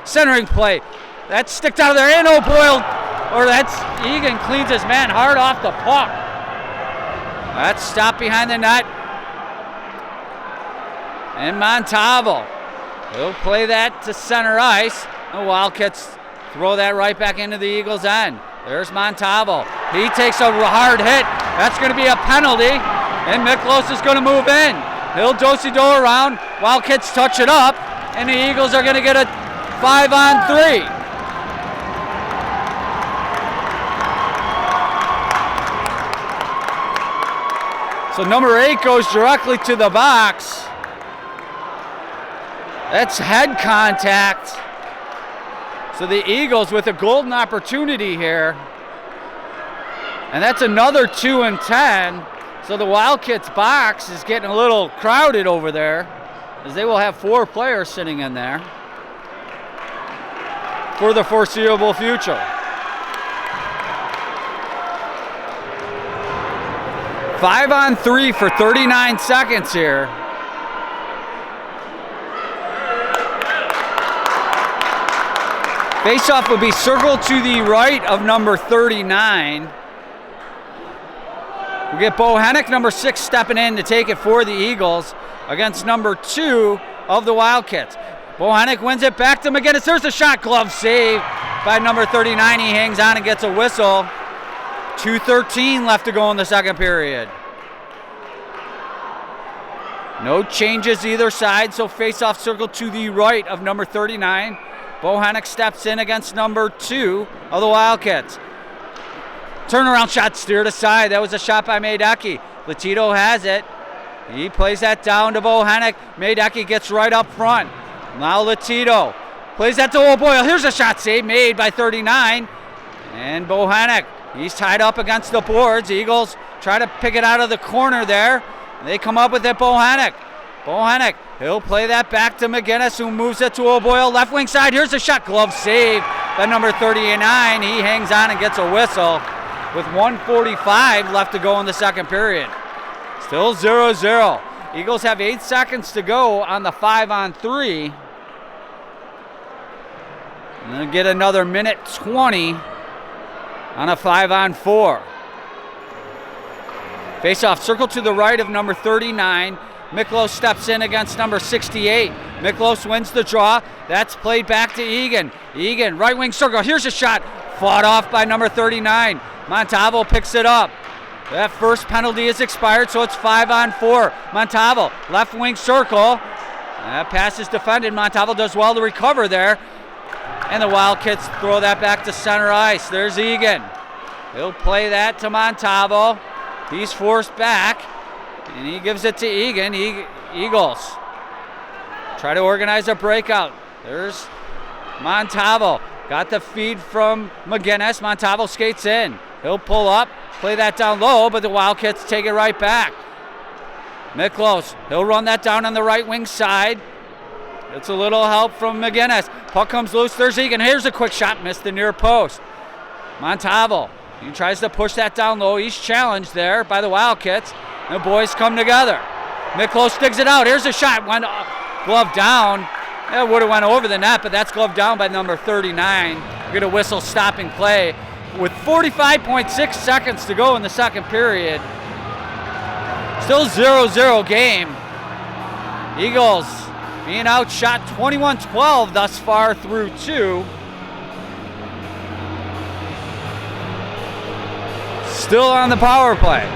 Centering play. That's sticked out of there. And O'Boyle, or that's Egan cleans his man hard off the puck. That's stopped behind the net. And Montalvo. He'll play that to center ice. The Wildcats throw that right back into the Eagles' end. There's Montalvo. He takes a hard hit. That's going to be a penalty. And Miklos is going to move in. He'll do-si-do around. Wildcats touch it up. And the Eagles are going to get a 5-on-3. So number 8 goes directly to the box. That's head contact. So the Eagles with a golden opportunity here. And that's another 2 and 10. So the Wildcats box is getting a little crowded over there, as they will have 4 players sitting in there for the foreseeable future. Five on 3 for 39 seconds here. Faceoff will be circled to the right of number 39. We get Bohannock, number 6, stepping in to take it for the Eagles against number 2 of the Wildcats. Bohannock wins it back to McGinnis. There's a shot, glove save. by number 39. He hangs on and gets a whistle. 2:13 left to go in the second period. No changes either side, so face-off circle to the right of number 39. Bohannock steps in against number 2 of the Wildcats. Turnaround shot steered aside. That was a shot by Maydecki. Latito has it. He plays that down to Bohannock. Maydecki gets right up front. Now Latito plays that to O'Boyle. Here's a shot save made by 39. And Bohannock, he's tied up against the boards. Eagles try to pick it out of the corner there. They come up with it, Bohannock. Bohannock, he'll play that back to McGinnis, who moves it to O'Boyle. Left wing side, here's a shot. Glove save by number 39. He hangs on and gets a whistle with 1:45 left to go in the second period. Still 0-0. Eagles have 8 seconds to go on the 5-on-3. And they'll get another minute 20 on a 5-on-4. Face-off circle to the right of number 39. Miklos steps in against number 68. Miklos wins the draw. That's played back to Egan. Egan, right wing circle. Here's a shot. Fought off by number 39. Montalvo picks it up. That first penalty is expired, so it's 5-on-4. Montalvo, left wing circle. That pass is defended. Montalvo does well to recover there. And the Wildcats throw that back to center ice. There's Egan. He'll play that to Montalvo. He's forced back, and he gives it to Egan. Eagles try to organize a breakout. There's Montalvo. Got the feed from McGinnis. Montalvo skates in. He'll pull up, play that down low, but the Wildcats take it right back. Miklos, he'll run that down on the right wing side. It's a little help from McGinnis. Puck comes loose. There's Egan. Here's a quick shot. Missed the near post. Montalvo. He tries to push that down low. He's challenged there by the Wildcats. The boys come together. Miklos digs it out. Here's a shot. Went glove down. That would have went over the net, but that's glove down by number 39. We're going to whistle stopping play with 45.6 seconds to go in the second period. Still 0-0 game. Eagles being outshot 21-12 thus far through 2. Still on the power play.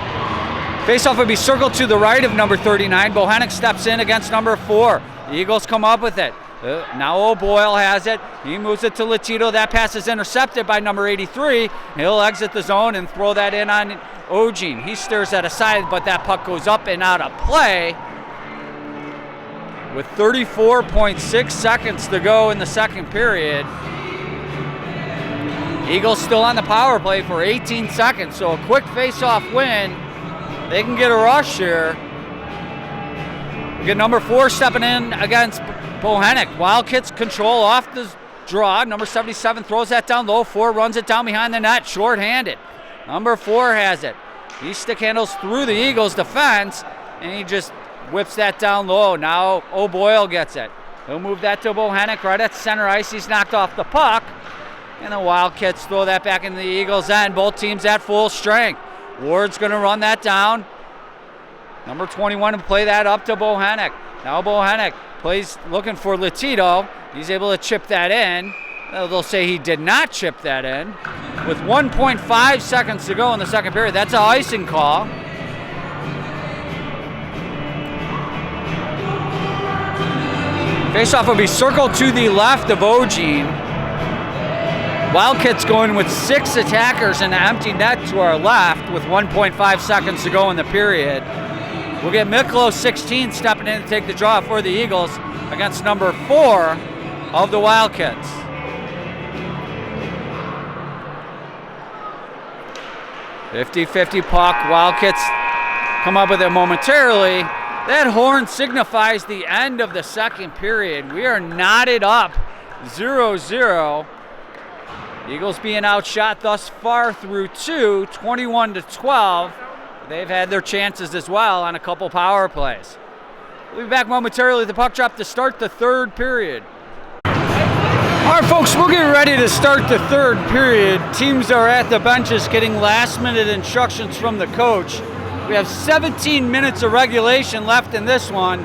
Faceoff would be circled to the right of number 39. Bohannock steps in against number 4. The Eagles come up with it. Now O'Boyle has it. He moves it to Latito. That pass is intercepted by number 83. He'll exit the zone and throw that in on Ogene. He steers that aside, but that puck goes up and out of play. With 34.6 seconds to go in the second period. Eagles still on the power play for 18 seconds, so a quick face-off win. They can get a rush here. We get number 4 stepping in against Bohannock. Wildcats control off the draw. Number 77 throws that down low. 4 runs it down behind the net, short-handed. Number 4 has it. He stick handles through the Eagles' defense, and he just whips that down low. Now O'Boyle gets it. He'll move that to Bohannock right at center ice. He's knocked off the puck. And the Wildcats throw that back into the Eagles' end. Both teams at full strength. Ward's going to run that down. Number 21 to play that up to Bohannock. Now Bohannock plays looking for Latito. He's able to chip that in. They'll say he did not chip that in. With 1.5 seconds to go in the second period. That's an icing call. Faceoff will be circled to the left of Ogene. Wildcats going with 6 attackers and an empty net to our left with 1.5 seconds to go in the period. We'll get Miklos 16 stepping in to take the draw for the Eagles against number 4 of the Wildcats. .50-50 puck. Wildcats come up with it momentarily. That horn signifies the end of the second period. We are knotted up 0-0. Eagles being outshot thus far through 2, 21-12. They've had their chances as well on a couple power plays. We'll be back momentarily with the puck drop to start the third period. All right, folks, we'll get ready to start the third period. Teams are at the benches getting last-minute instructions from the coach. We have 17 minutes of regulation left in this one.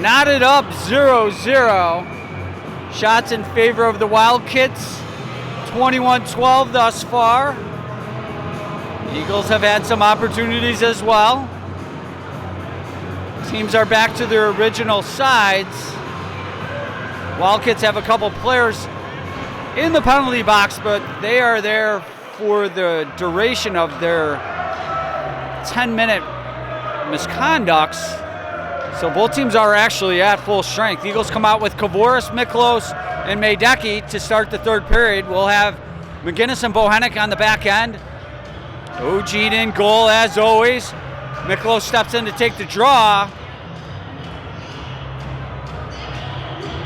Knotted up 0-0. Shots in favor of the Wildcats, 21-12 thus far. Eagles have had some opportunities as well. Teams are back to their original sides. Wildcats have a couple players in the penalty box, but they are there for the duration of their 10-minute misconducts. So both teams are actually at full strength. Eagles come out with Kavoris, Miklos, and Maydecki to start the third period. We'll have McGinnis and Bohanec on the back end. Ogene in goal as always. Miklos steps in to take the draw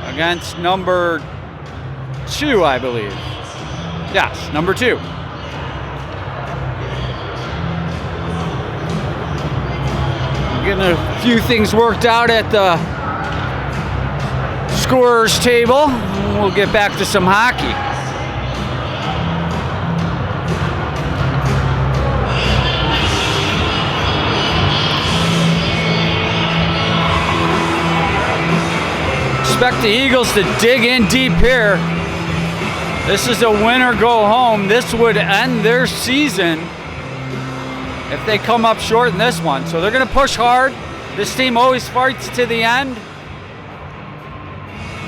against number 2, I believe. Yes, number 2. Getting a few things worked out at the scorer's table. We'll get back to some hockey. Expect the Eagles to dig in deep here. This is a win or go home. This would end their season if they come up short in this one. So they're going to push hard. This team always fights to the end.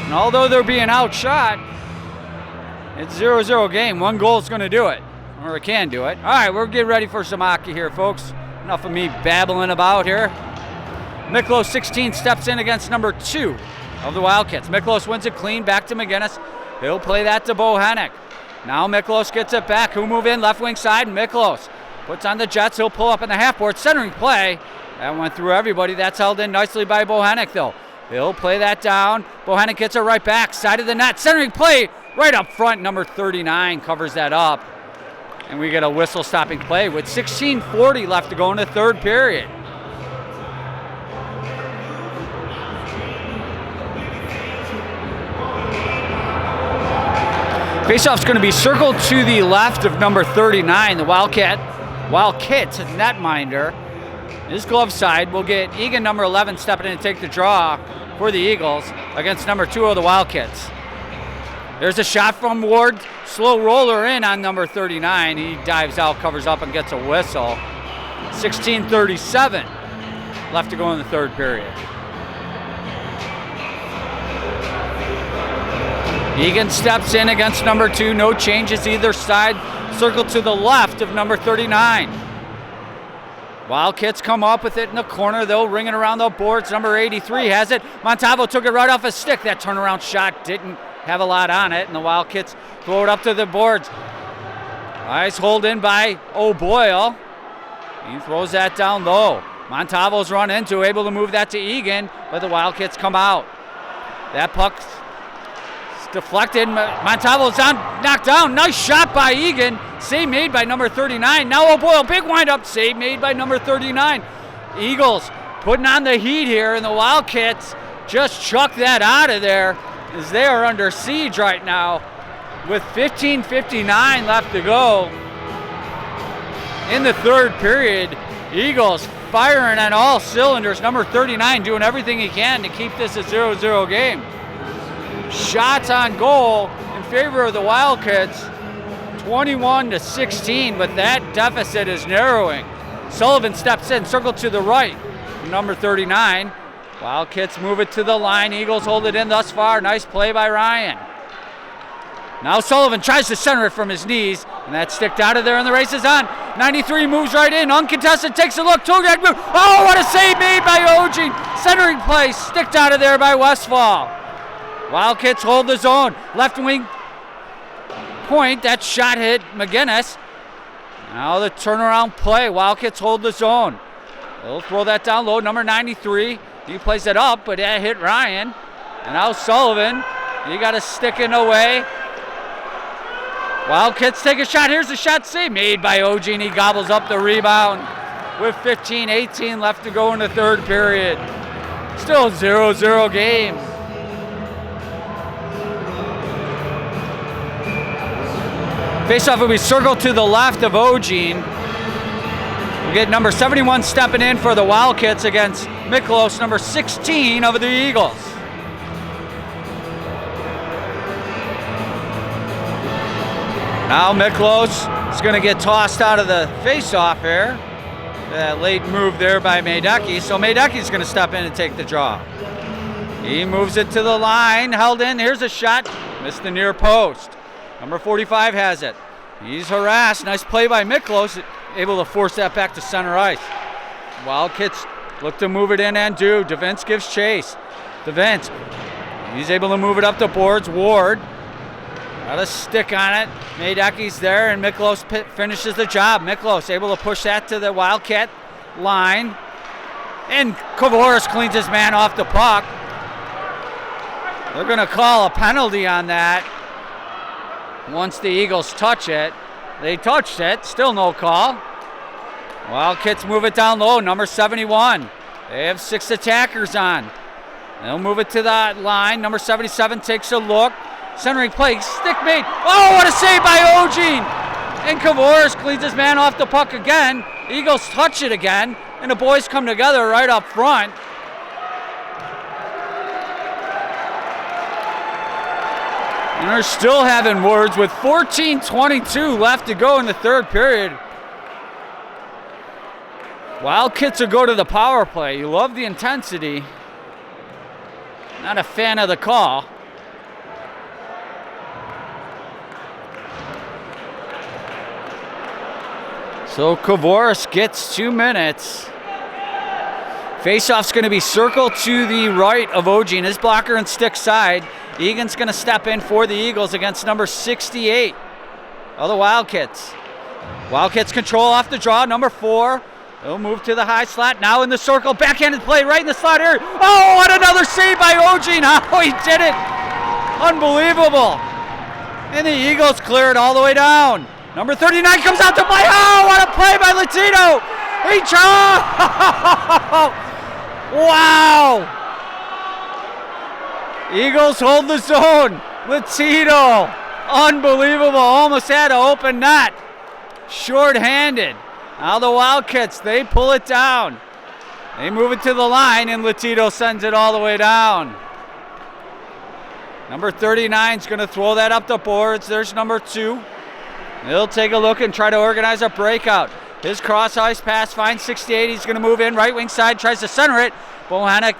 And although they're being outshot, it's 0-0 game. One goal is going to do it, or it can do it. All right, we're getting ready for some hockey here, folks. Enough of me babbling about here. Miklos, 16, steps in against number 2 of the Wildcats. Miklos wins it clean, back to McGinnis. He'll play that to Bohanec. Now Miklos gets it back. Who move in? Left wing side, Miklos puts on the Jets. He'll pull up in the half board. Centering play. That went through everybody. That's held in nicely by Bohanec, though. He'll play that down. Bohanec gets it right back. Side of the net. Centering play right up front. Number 39 covers that up. And we get a whistle stopping play with 16:40 left to go in the third period. Faceoff's going to be circled to the left of number 39, the Wildcat netminder. His glove side will get Egan, number 11, stepping in to take the draw for the Eagles against number 2 of the Wildcats. There's a shot from Ward. Slow roller in on number 39. He dives out, covers up, and gets a whistle. 16:37 left to go in the third period. Egan steps in against number 2. No changes either side. Circle to the left of number 39. Wildcats come up with it in the corner. They'll ring it around the boards. Number 83 has it. Montalvo took it right off his stick. That turnaround shot didn't have a lot on it, and the Wildcats throw it up to the boards. Nice hold in by O'Boyle. He throws that down low. Montalvo's run into, able to move that to Egan, but the Wildcats come out. That puck's deflected. Montalvo's knocked down. Nice shot by Egan. Save made by number 39. Now O'Boyle, big windup. Save made by number 39. Eagles putting on the heat here, and the Wildcats just chuck that out of there as they are under siege right now with 15:59 left to go in the third period. Eagles firing on all cylinders. Number 39 doing everything he can to keep this a 0-0 game. Shots on goal in favor of the Wildcats, 21-16, but that deficit is narrowing. Sullivan steps in, circle to the right, number 39. Wildcats move it to the line. Eagles hold it in thus far. Nice play by Ryan. Now Sullivan tries to center it from his knees, and that's sticked out of there, and the race is on. 93 moves right in, uncontested, takes a look, toe-drag move. Oh, what a save made by Ogene. Centering play, sticked out of there by Westfall. Wildcats hold the zone. Left wing point. That shot hit McGinnis. Now the turnaround play. Wildcats hold the zone. They'll throw that down low. Number 93. He plays it up, but that hit Ryan. And now Sullivan. He got a stick in the way. Wildcats take a shot. Here's the shot save made by Ogene. He gobbles up the rebound with 15:18 left to go in the third period. Still a 0-0 game. Faceoff will be circled to the left of Ogene. We'll get number 71 stepping in for the Wildcats against Miklos, number 16 of the Eagles. Now Miklos is going to get tossed out of the face-off here. That late move there by Maydecki. So Maydecki's going to step in and take the draw. He moves it to the line, held in. Here's a shot. Missed the near post. Number 45 has it. He's harassed. Nice play by Miklos, able to force that back to center ice. Wildcats look to move it in and do. DeVince gives chase. DeVince, he's able to move it up the boards. Ward got a stick on it. Maydecki's there, and Miklos finishes the job. Miklos able to push that to the Wildcat line. And Kavoris cleans his man off the puck. They're going to call a penalty on that once the Eagles touch it. They touched it, still no call. Wildcats move it down low, number 71. They have 6 attackers on. They'll move it to that line. Number 77 takes a look. Centering play, stick made. Oh, what a save by Ogene! And Kavoris cleans his man off the puck again. Eagles touch it again, and the boys come together right up front. And they're still having words with 14:22 left to go in the third period. Wildcats will go to the power play. You love the intensity. Not a fan of the call. So Kavoris gets 2 minutes. Faceoff's going to be circled to the right of Ogene. His blocker and stick side. Egan's going to step in for the Eagles against number 68 of the Wildcats. Wildcats control off the draw, number 4. They'll move to the high slot. Now in the circle, backhanded play right in the slot here. Oh, what another save by Ogene. How he did it. Unbelievable. And the Eagles clear it all the way down. Number 39 comes out to play. Oh, what a play by Latino. He wow. Eagles hold the zone. Latino, unbelievable, almost had an open net. Short-handed. Now the Wildcats, they pull it down. They move it to the line, and Latino sends it all the way down. Number 39 is going to throw that up the boards. There's number 2. He'll take a look and try to organize a breakout. His cross-ice pass finds 68. He's going to move in, right wing side, tries to center it. Bohannek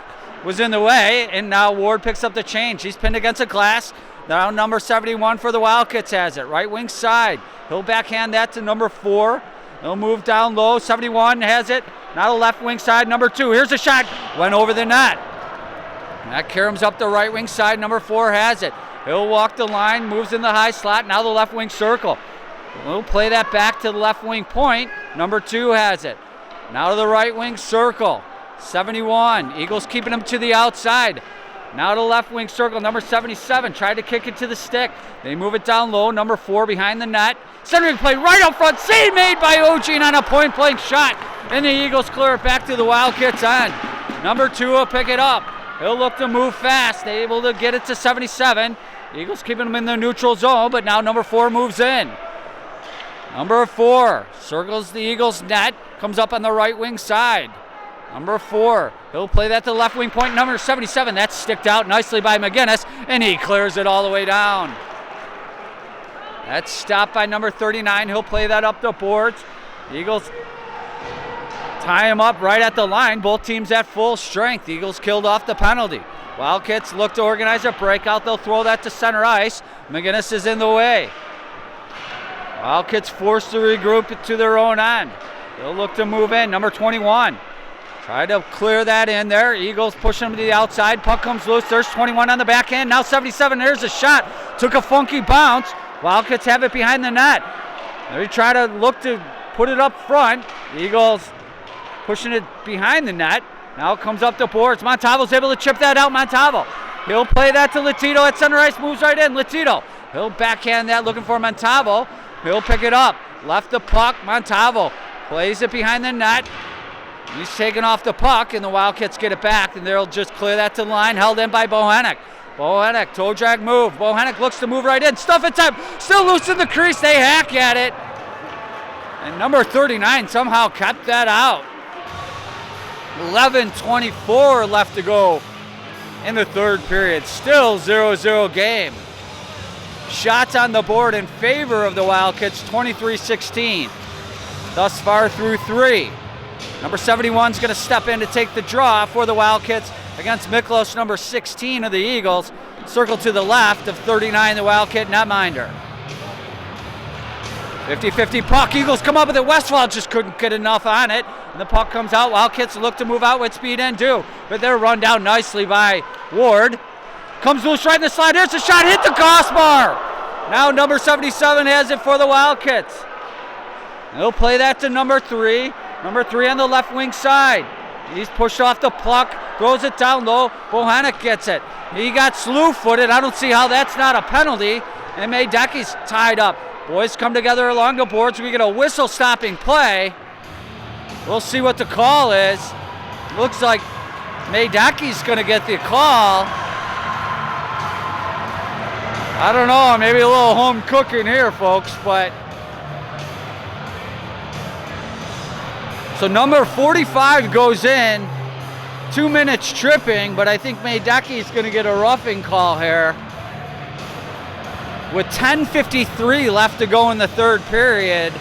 was in the way, and now Ward picks up the change. He's pinned against a glass. Now number 71 for the Wildcats has it. Right wing side. He'll backhand that to number 4. He'll move down low. 71 has it. Now the left wing side, number 2. Here's a shot. Went over the net. That caroms up the right wing side. Number 4 has it. He'll walk the line, moves in the high slot. Now the left wing circle. We'll play that back to the left wing point. Number 2 has it. Now to the right wing circle. 71. Eagles keeping him to the outside. Now to left wing circle. Number 77 tried to kick it to the stick. They move it down low. Number 4 behind the net. Centering play right up front. Save made by Ogene on a point blank shot. And the Eagles clear it back to the Wildcats end. Number 2 will pick it up. He'll look to move fast. They're able to get it to 77. Eagles keeping him in the neutral zone, but now number 4 moves in. Number 4 circles the Eagles net. Comes up on the right wing side. Number 4, he'll play that to the left wing point. Number 77, that's sticked out nicely by McGinnis, and he clears it all the way down. That's stopped by number 39. He'll play that up the boards. Eagles tie him up right at the line. Both teams at full strength. Eagles killed off the penalty. Wildcats look to organize a breakout. They'll throw that to center ice. McGinnis is in the way. Wildcats forced to regroup it to their own end. They'll look to move in. Number 21. Try to clear that in there. Eagles pushing him to the outside. Puck comes loose. There's 21 on the back end. Now 77. There's a shot. Took a funky bounce. Wildcats have it behind the net. They try to look to put it up front. The Eagles pushing it behind the net. Now it comes up the boards. Montalvo's able to chip that out. Montalvo. He'll play that to Latino at center ice. Moves right in. Latino. He'll backhand that looking for Montalvo. He'll pick it up. Left the puck. Montalvo plays it behind the net. He's taking off the puck, and the Wildcats get it back, and they'll just clear that to the line, held in by Bohannek. Bohannek, toe drag move. Bohannek looks to move right in. Stuff it time. Still loose in the crease. They hack at it. And number 39 somehow kept that out. 11:24 left to go in the third period. Still 0-0 game. shots on the board in favor of the Wildcats, 23-16. Thus far through 3. Number 71 is going to step in to take the draw for the Wildcats against Miklos, number 16 of the Eagles. Circle to the left of 39, the Wildcat netminder. 50-50 puck. Eagles come up with it. Westfall just couldn't get enough on it. And the puck comes out. Wildcats look to move out with speed and do. But they're run down nicely by Ward. Comes loose right in the slide. Here's the shot. Hit the crossbar. Now number 77 has it for the Wildcats. They'll play that to number 3. Number 3 on the left wing side. He's pushed off the puck. Throws it down low. Bohanec gets it. He got slew-footed. I don't see how that's not a penalty. And Maydeki's tied up. Boys come together along the boards. We get a whistle-stopping play. We'll see what the call is. Looks like Maydeki's going to get the call. I don't know. Maybe a little home cooking here, folks, but... So number 45 goes in. 2 minutes tripping, but I think Maydeki's going to get a roughing call here. With 10:53 left to go in the third period.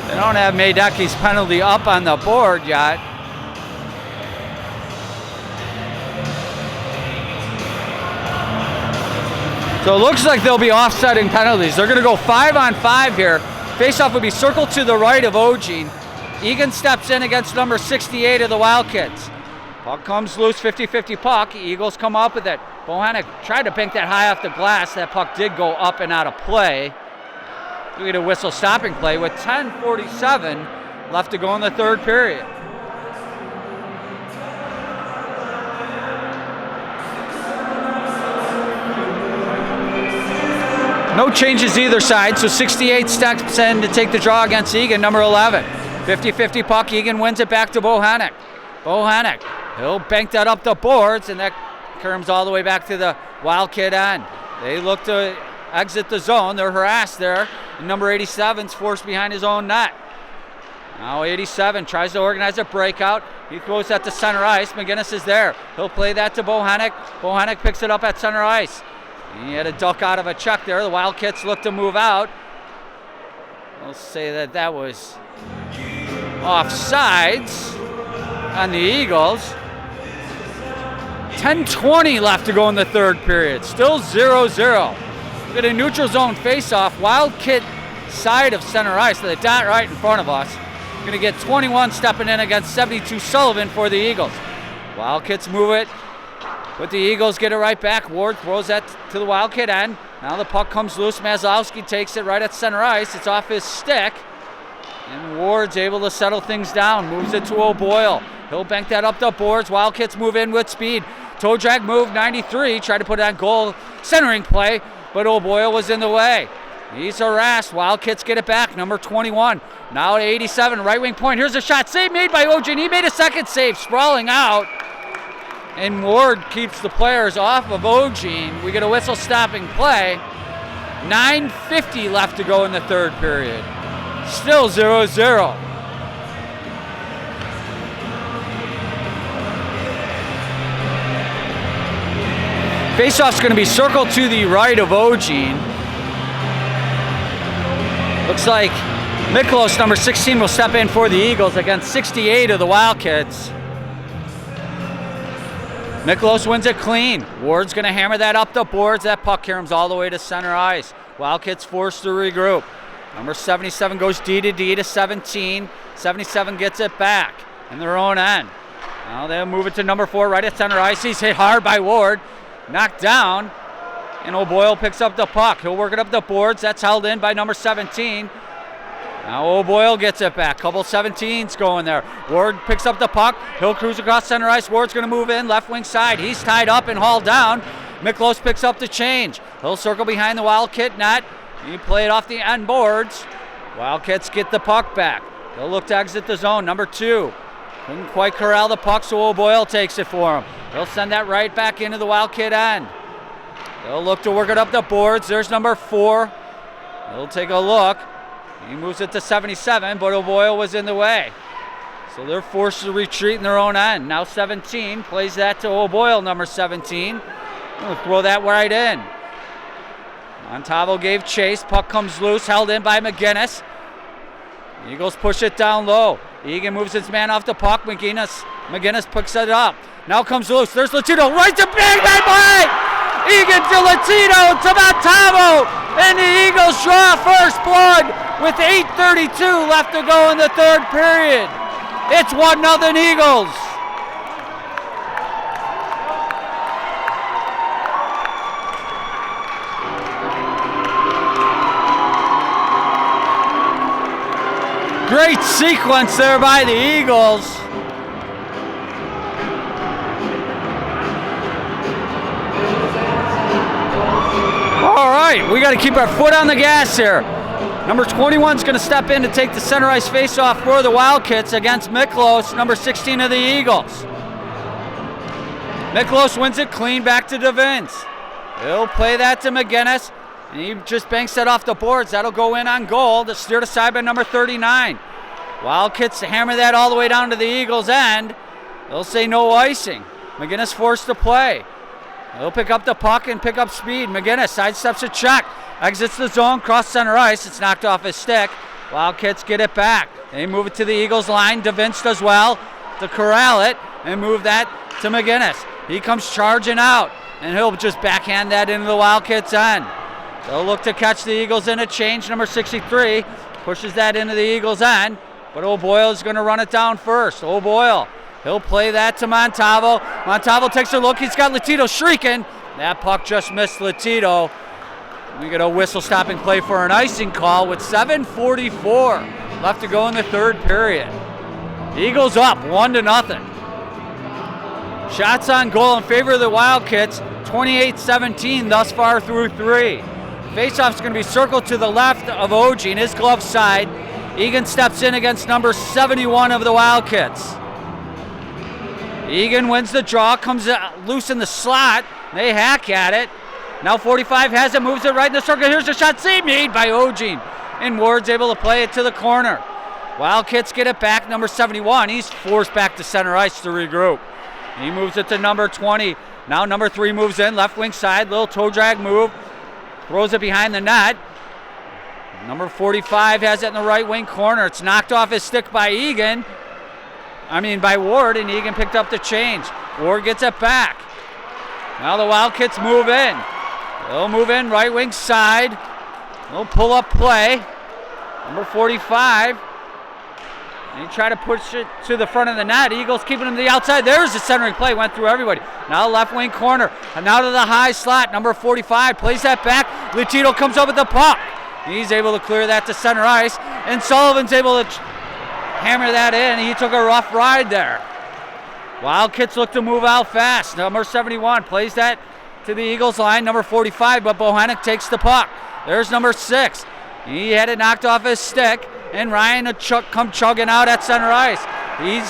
They don't have Maydeki's penalty up on the board yet. So it looks like they'll be offsetting penalties. They're going to go 5-on-5 here. Faceoff would be circled to the right of Ogene. Egan steps in against number 68 of the Wildcats. Puck comes loose, 50-50 puck. Eagles come up with it. Bohanec tried to bank that high off the glass. That puck did go up and out of play. We get a whistle stopping play with 10:47 left to go in the third period. No changes either side, so 68 steps in to take the draw against Egan, number 11. 50-50 puck, Egan wins it back to Bohanec. Bohanec, he'll bank that up the boards, and that comes all the way back to the Wildcat end. They look to exit the zone. They're harassed there. And number 87's forced behind his own net. Now 87 tries to organize a breakout. He throws that to center ice. McGinnis is there. He'll play that to Bohanec. Bohanec picks it up at center ice. He had a duck out of a check there. The Wildcats look to move out. We'll say that that was offsides on the Eagles. 10:20 left to go in the third period. Still 0-0. Get a neutral zone face-off. Wildcat side of center ice. The dot right in front of us. Going to get 21 stepping in against 72 Sullivan for the Eagles. Wildcats move it. But the Eagles get it right back. Ward throws that to the Wildcat end. Now the puck comes loose. Maslowski takes it right at center ice. It's off his stick. And Ward's able to settle things down. Moves it to O'Boyle. He'll bank that up the boards. Wildcats move in with speed. Toe drag move, 93. Tried to put it on goal. Centering play, but O'Boyle was in the way. He's harassed. Wildcats get it back. Number 21. Now to 87. Right wing point. Here's a shot. Save made by Ogene. He made a second save. Sprawling out. And Ward keeps the players off of Ogene. We get a whistle stopping play. 9:50 left to go in the third period. Still 0-0. Faceoff's going to be circled to the right of Ogene. Looks like Miklos, number 16, will step in for the Eagles against 68 of the Wildcats. Miklos wins it clean. Ward's going to hammer that up the boards. That puck caroms all the way to center ice. Wildcats forced to regroup. Number 77 goes D to 17. 77 gets it back in their own end. Now they'll move it to number 4 right at center ice. He's hit hard by Ward. Knocked down. And O'Boyle picks up the puck. He'll work it up the boards. That's held in by number 17. Now O'Boyle gets it back. Couple 17s going there. Ward picks up the puck. He'll cruise across center ice. Ward's going to move in left wing side. He's tied up and hauled down. Miklos picks up the change. He'll circle behind the Wildcat net. He played off the end boards. Wildcats get the puck back. They'll look to exit the zone. Number 2. Couldn't quite corral the puck, so O'Boyle takes it for him. He'll send that right back into the Wildcat end. They'll look to work it up the boards. There's number 4. He'll take a look. He moves it to 77, but O'Boyle was in the way. So they're forced to retreat in their own end. Now 17 plays that to O'Boyle, number 17. We'll throw that right in. Montalvo gave chase. Puck comes loose, held in by McGinnis. Eagles push it down low. Egan moves his man off the puck. McGinnis picks it up. Now comes loose. There's Latino. Right to big man play! Egan to Latino to Montalvo. And the Eagles draw first blood with 8:32 left to go in the third period. It's 1-0 Eagles. Great sequence there by the Eagles. All right, we got to keep our foot on the gas here. Number 21 is going to step in to take the center ice faceoff for the Wildcats against Miklos, number 16 of the Eagles. Miklos wins it clean back to DeVins. He'll play that to McGinnis, and he just banks that off the boards. That'll go in on goal. That's steered aside by number 39. Wildcats hammer that all the way down to the Eagles' end. They'll say no icing. McGinnis forced to play. He'll pick up the puck and pick up speed. McGinnis sidesteps a check. Exits the zone, cross center ice. It's knocked off his stick. Wildcats get it back. They move it to the Eagles' line. DeVince does well to corral it and move that to McGinnis. He comes charging out, and he'll just backhand that into the Wildcats' end. They'll look to catch the Eagles in a change. Number 63 pushes that into the Eagles' end, but O'Boyle's going to run it down first. O'Boyle, he'll play that to Montalvo. Montalvo takes a look. He's got Latito shrieking. That puck just missed Latito. We get a whistle stopping play for an icing call with 7:44 left to go in the third period. Eagles up 1-0. Shots on goal in favor of the Wildcats, 28-17 thus far through 3. Faceoff's going to be circled to the left of Ogin, his glove side. Egan steps in against number 71 of the Wildcats. Egan wins the draw, comes loose in the slot. They hack at it. Now 45 has it, moves it right in the circle. Here's a shot saved made by Ogin. And Ward's able to play it to the corner. Wildcats get it back, number 71. He's forced back to center ice to regroup. He moves it to number 20. Now number 3 moves in, left wing side, little toe drag move. Throws it behind the net. Number 45 has it in the right wing corner. It's knocked off his stick by Ward, and Egan picked up the change. Ward gets it back. Now the Wildcats move in. They'll move in right wing side. They'll pull up play. Number 45. And he tried to push it to the front of the net. Eagles keeping him to the outside. There's the centering play. Went through everybody. Now left wing corner. And now to the high slot. Number 45 plays that back. Latino comes up with the puck. He's able to clear that to center ice. And Sullivan's able to hammer that in. He took a rough ride there. Wildcats look to move out fast. Number 71 plays that to the Eagles line. Number 45, but Bohannik takes the puck. There's number 6. He had it knocked off his stick, and Ryan come chugging out at center ice. He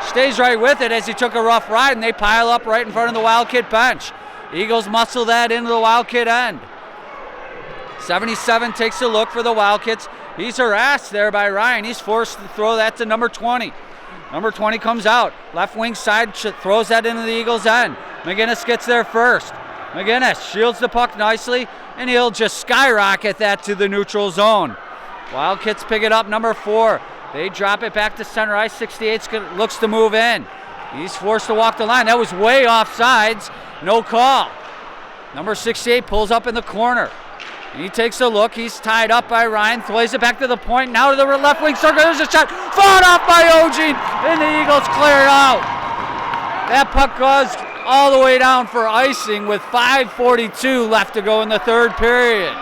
stays right with it as he took a rough ride, and they pile up right in front of the Wildcat bench. Eagles muscle that into the Wildcat end. 77 takes a look for the Wildcats. He's harassed there by Ryan. He's forced to throw that to number 20. Number 20 comes out. Left wing side, throws that into the Eagles' end. McGinnis gets there first. McGinnis shields the puck nicely, and he'll just skyrocket that to the neutral zone. Wildcats pick it up, number 4. They drop it back to center ice. 68 looks to move in. He's forced to walk the line. That was way off sides. No call. Number 68 pulls up in the corner. He takes a look. He's tied up by Ryan. Throws it back to the point. Now to the left wing circle. There's a shot. Fought off by Ogin. And the Eagles clear it out. That puck goes all the way down for icing with 5:42 left to go in the third period.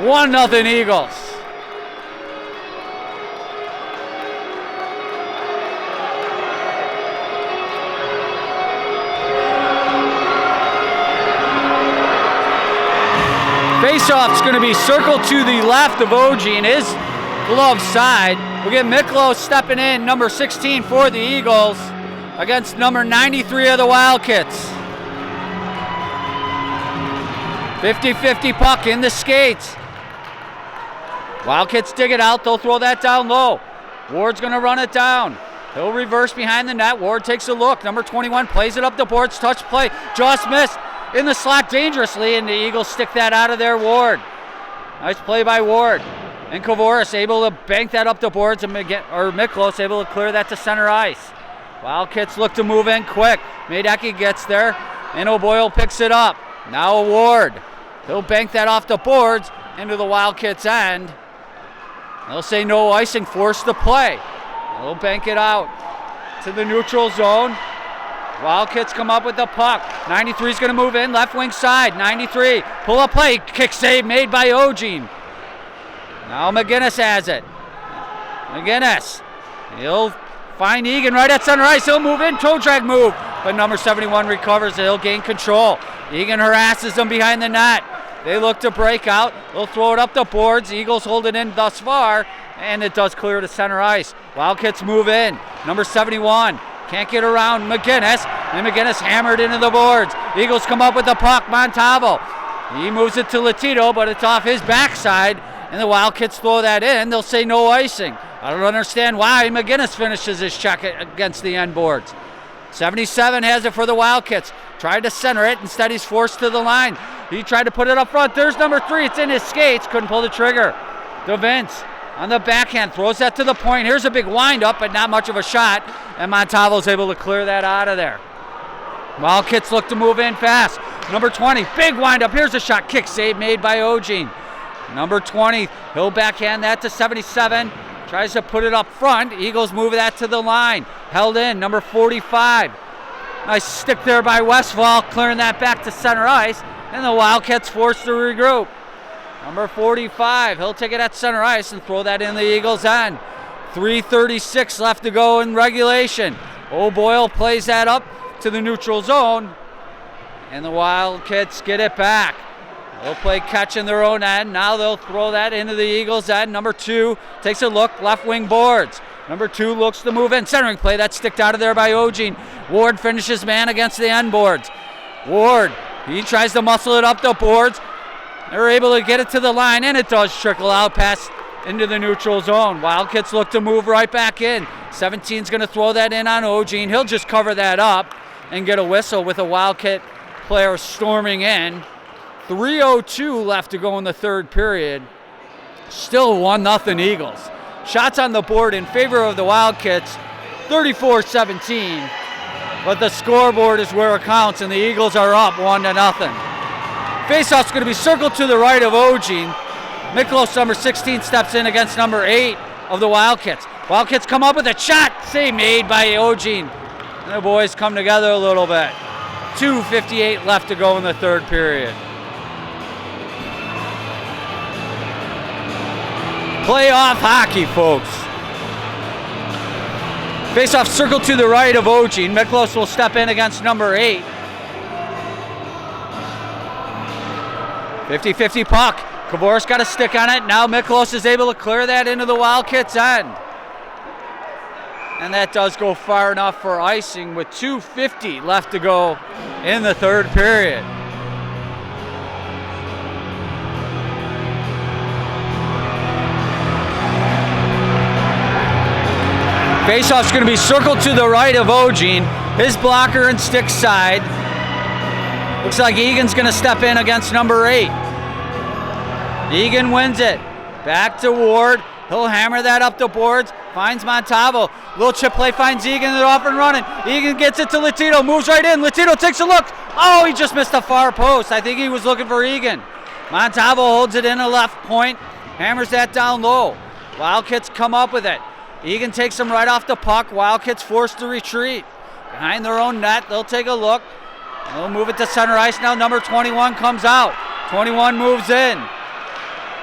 1-0 Eagles. Faceoff's going to be circled to the left of Ogin, his glove side. We'll get Miklos stepping in, number 16 for the Eagles, against number 93 of the Wildcats. 50-50 puck in the skates. Wildcats dig it out. They'll throw that down low. Ward's going to run it down. He'll reverse behind the net. Ward takes a look. Number 21 plays it up the boards. Touch play. Just missed in the slot dangerously, and the Eagles stick that out of there. Ward. Nice play by Ward. And Kavoris able to bank that up the boards, and Miklos able to clear that to center ice. Wildcats look to move in quick. Medecky gets there, and O'Boyle picks it up. Now Ward. He'll bank that off the boards into the Wildcats' end. They'll say no icing, force the play. They'll bank it out to the neutral zone. Wildcats come up with the puck. 93 is going to move in, left wing side. 93, pull up play, kick save made by Ogene. Now McGinnis has it. McGinnis, he'll find Egan right at center ice. He'll move in, toe drag move. But number 71 recovers, he'll gain control. Egan harasses them behind the net. They look to break out. They'll throw it up the boards. Eagles hold it in thus far, and it does clear to center ice. Wildcats move in. Number 71 can't get around McGinnis, and McGinnis hammered into the boards. Eagles come up with the puck. Montalvo. He moves it to Latito, but it's off his backside, and the Wildcats throw that in. They'll say no icing. I don't understand why McGinnis finishes his check against the end boards. 77 has it for the Wildcats. Tried to center it. Instead, he's forced to the line. He tried to put it up front. There's number 3. It's in his skates. Couldn't pull the trigger. DeVince on the backhand throws that to the point. Here's a big windup, but not much of a shot. And Montalvo's able to clear that out of there. Wildcats look to move in fast. Number 20, big windup. Here's a shot. Kick save made by Ogene. Number 20, he'll backhand that to 77. Tries to put it up front. Eagles move that to the line. Held in, number 45. Nice stick there by Westfall, clearing that back to center ice. And the Wildcats forced to regroup. Number 45, he'll take it at center ice and throw that in the Eagles' end. 3:36 left to go in regulation. O'Boyle plays that up to the neutral zone. And the Wildcats get it back. They'll play catch in their own end. Now they'll throw that into the Eagles' end. Number 2 takes a look, left wing boards. Number 2 looks to move in. Centering play, that's sticked out of there by Ogene. Ward finishes man against the end boards. Ward, he tries to muscle it up the boards. They're able to get it to the line, and it does trickle out past into the neutral zone. Wildcats look to move right back in. 17's going to throw that in on Ogene. He'll just cover that up and get a whistle with a Wildcat player storming in. 3:02 left to go in the third period. Still 1-0 Eagles. Shots on the board in favor of the Wildcats, 34-17. But the scoreboard is where it counts, and the Eagles are up 1-0. Faceoff's going to be circled to the right of Ogene. Miklos, number 16, steps in against number 8 of the Wildcats. Wildcats come up with a shot. Save made by Ogene. And the boys come together a little bit. 2:58 left to go in the third period. Playoff hockey, folks. Faceoff circled to the right of Ogene. Miklos will step in against number 8. 50-50 puck. Kavoris got a stick on it. Now Miklos is able to clear that into the Wildcats' end. And that does go far enough for icing with 2:50 left to go in the third period. Faceoff's going to be circled to the right of Ogene. His blocker and stick side. Looks like Egan's going to step in against number 8. Egan wins it. Back to Ward. He'll hammer that up the boards. Finds Montalvo. Little chip play finds Egan. They're off and running. Egan gets it to Latito. Moves right in. Latito takes a look. Oh, he just missed the far post. I think he was looking for Egan. Montalvo holds it in a left point. Hammers that down low. Wildcats come up with it. Egan takes them right off the puck. Wildcats forced to retreat. Behind their own net, they'll take a look. They'll move it to center ice now. Number 21 comes out. 21 moves in.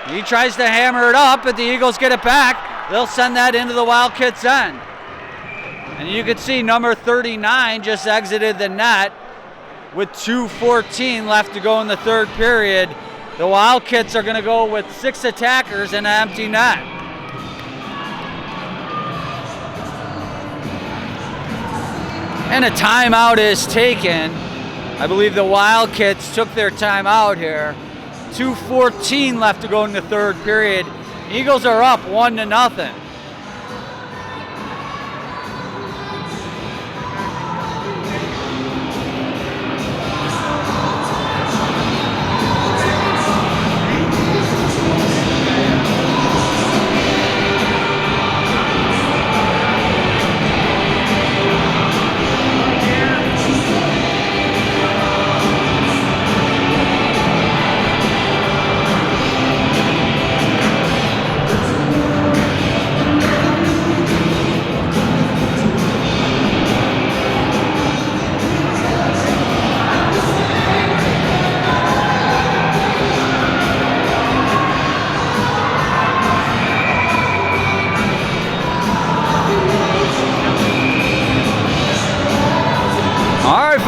He tries to hammer it up, but the Eagles get it back. They'll send that into the Wildcats' end. And you can see number 39 just exited the net with 2:14 left to go in the third period. The Wildcats are going to go with 6 attackers and an empty net. And a timeout is taken. I believe the Wildcats took their timeout here. 2:14 left to go in the third period. Eagles are up 1-0.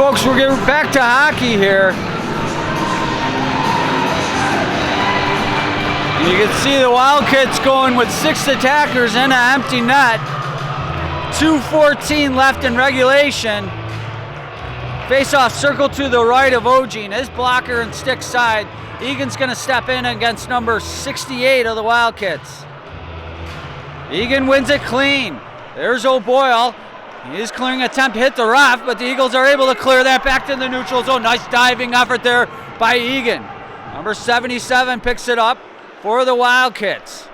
folks, we're getting back to hockey here. You can see the Wildcats going with 6 attackers in an empty net. 2:14 left in regulation. Face-off circle to the right of Ogene. His blocker and stick side. Egan's going to step in against number 68 of the Wildcats. Egan wins it clean. There's O'Boyle. His clearing attempt hit the ref, but the Eagles are able to clear that back to the neutral zone. Nice diving effort there by Egan. Number 77 picks it up for the Wildcats.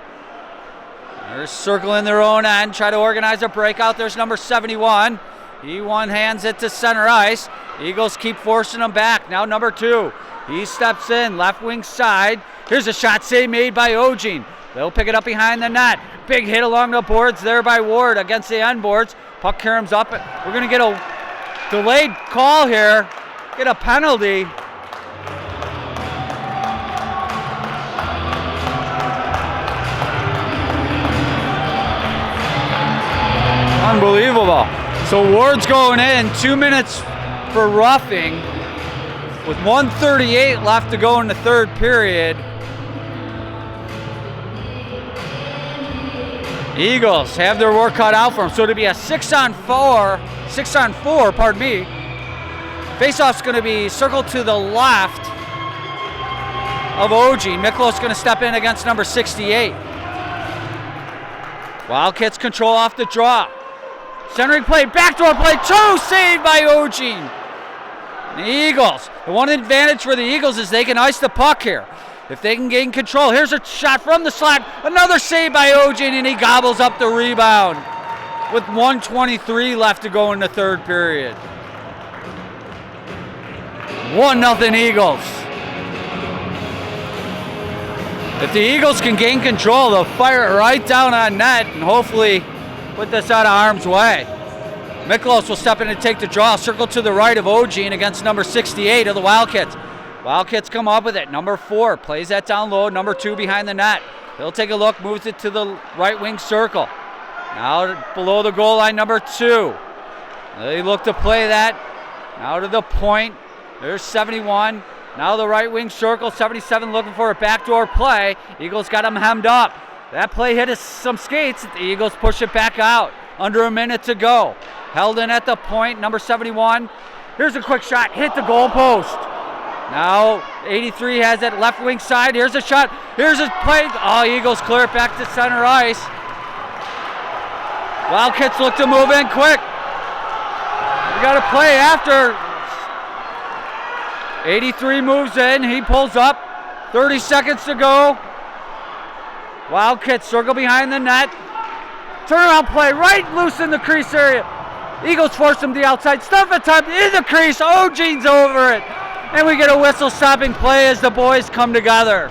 They're circling their own end, try to organize a breakout. There's number 71. He one-hands it to center ice. Eagles keep forcing them back. Now number 2. He steps in, left wing side. Here's a shot save made by Ogene. They'll pick it up behind the net. Big hit along the boards there by Ward against the end boards. Puck caroms up. We're going to get a delayed call here. Get a penalty. Unbelievable. So Ward's going in. 2 minutes for roughing with 1:38 left to go in the third period. Eagles have their work cut out for them. So it'll be a 6-on-4, pardon me. Faceoff's going to be circled to the left of Ogene. Miklos going to step in against number 68. Wildcats control off the draw. Centering play, backdoor play, 2 saved by Ogene. The Eagles, the one advantage for the Eagles is they can ice the puck here. If they can gain control, here's a shot from the slot. Another save by Ogene, and he gobbles up the rebound with 1:23 left to go in the third period. 1-0 Eagles. If the Eagles can gain control, they'll fire it right down on net and hopefully put this out of harm's way. Miklos will step in and take the draw. Circle to the right of Ogene against number 68 of the Wildcats. Wildcats come up with it. Number 4 plays that down low. Number 2 behind the net. He'll take a look, moves it to the right wing circle. Now below the goal line, number 2. They look to play that. Now to the point. There's 71. Now the right wing circle. 77 looking for a backdoor play. Eagles got him hemmed up. That play hit some skates. The Eagles push it back out. Under a minute to go. Held in at the point. Number 71. Here's a quick shot. Hit the goal post. Now 83 has it left wing side. Here's a shot. Here's a play. Oh, Eagles clear it back to center ice. Wildcats look to move in quick. We got a play after. 83 moves in. He pulls up. 30 seconds to go. Wildcats circle behind the net. Turnaround play right loose in the crease area. Eagles force him to the outside. Stuff attempt in the crease. Ogene's over it. And we get a whistle stopping play as the boys come together.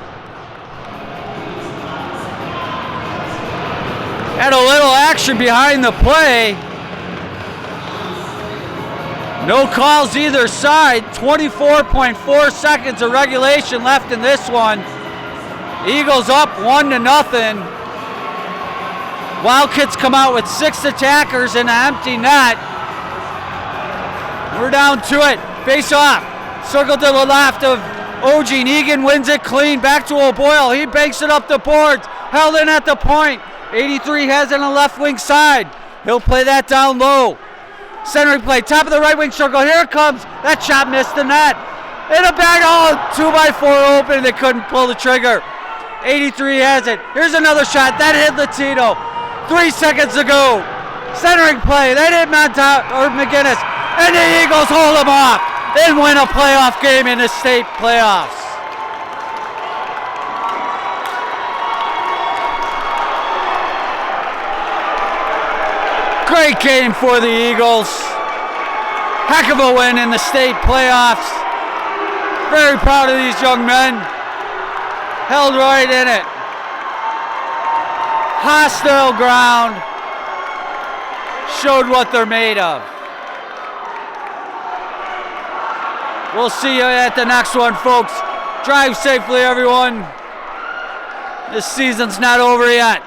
Had a little action behind the play. No calls either side. 24.4 seconds of regulation left in this one. Eagles up 1-0. Wildcats come out with 6 attackers in an empty net. We're down to it. Face off. Circle to the left of Ogene. Egan wins it clean. Back to O'Boyle. He banks it up the boards. Held in at the point. 83 has it on the left wing side. He'll play that down low. Centering play. Top of the right wing circle. Here it comes. That shot missed the net. In a bag. Oh, 2x4 open. They couldn't pull the trigger. 83 has it. Here's another shot. That hit Latino. 3 seconds to go. Centering play. That hit McGinnis. And the Eagles hold him off and win a playoff game in the state playoffs. Great game for the Eagles. Heck of a win in the state playoffs. Very proud of these young men. Held right in it. Hostile ground. Showed what they're made of. We'll see you at the next one, folks. Drive safely, everyone. This season's not over yet.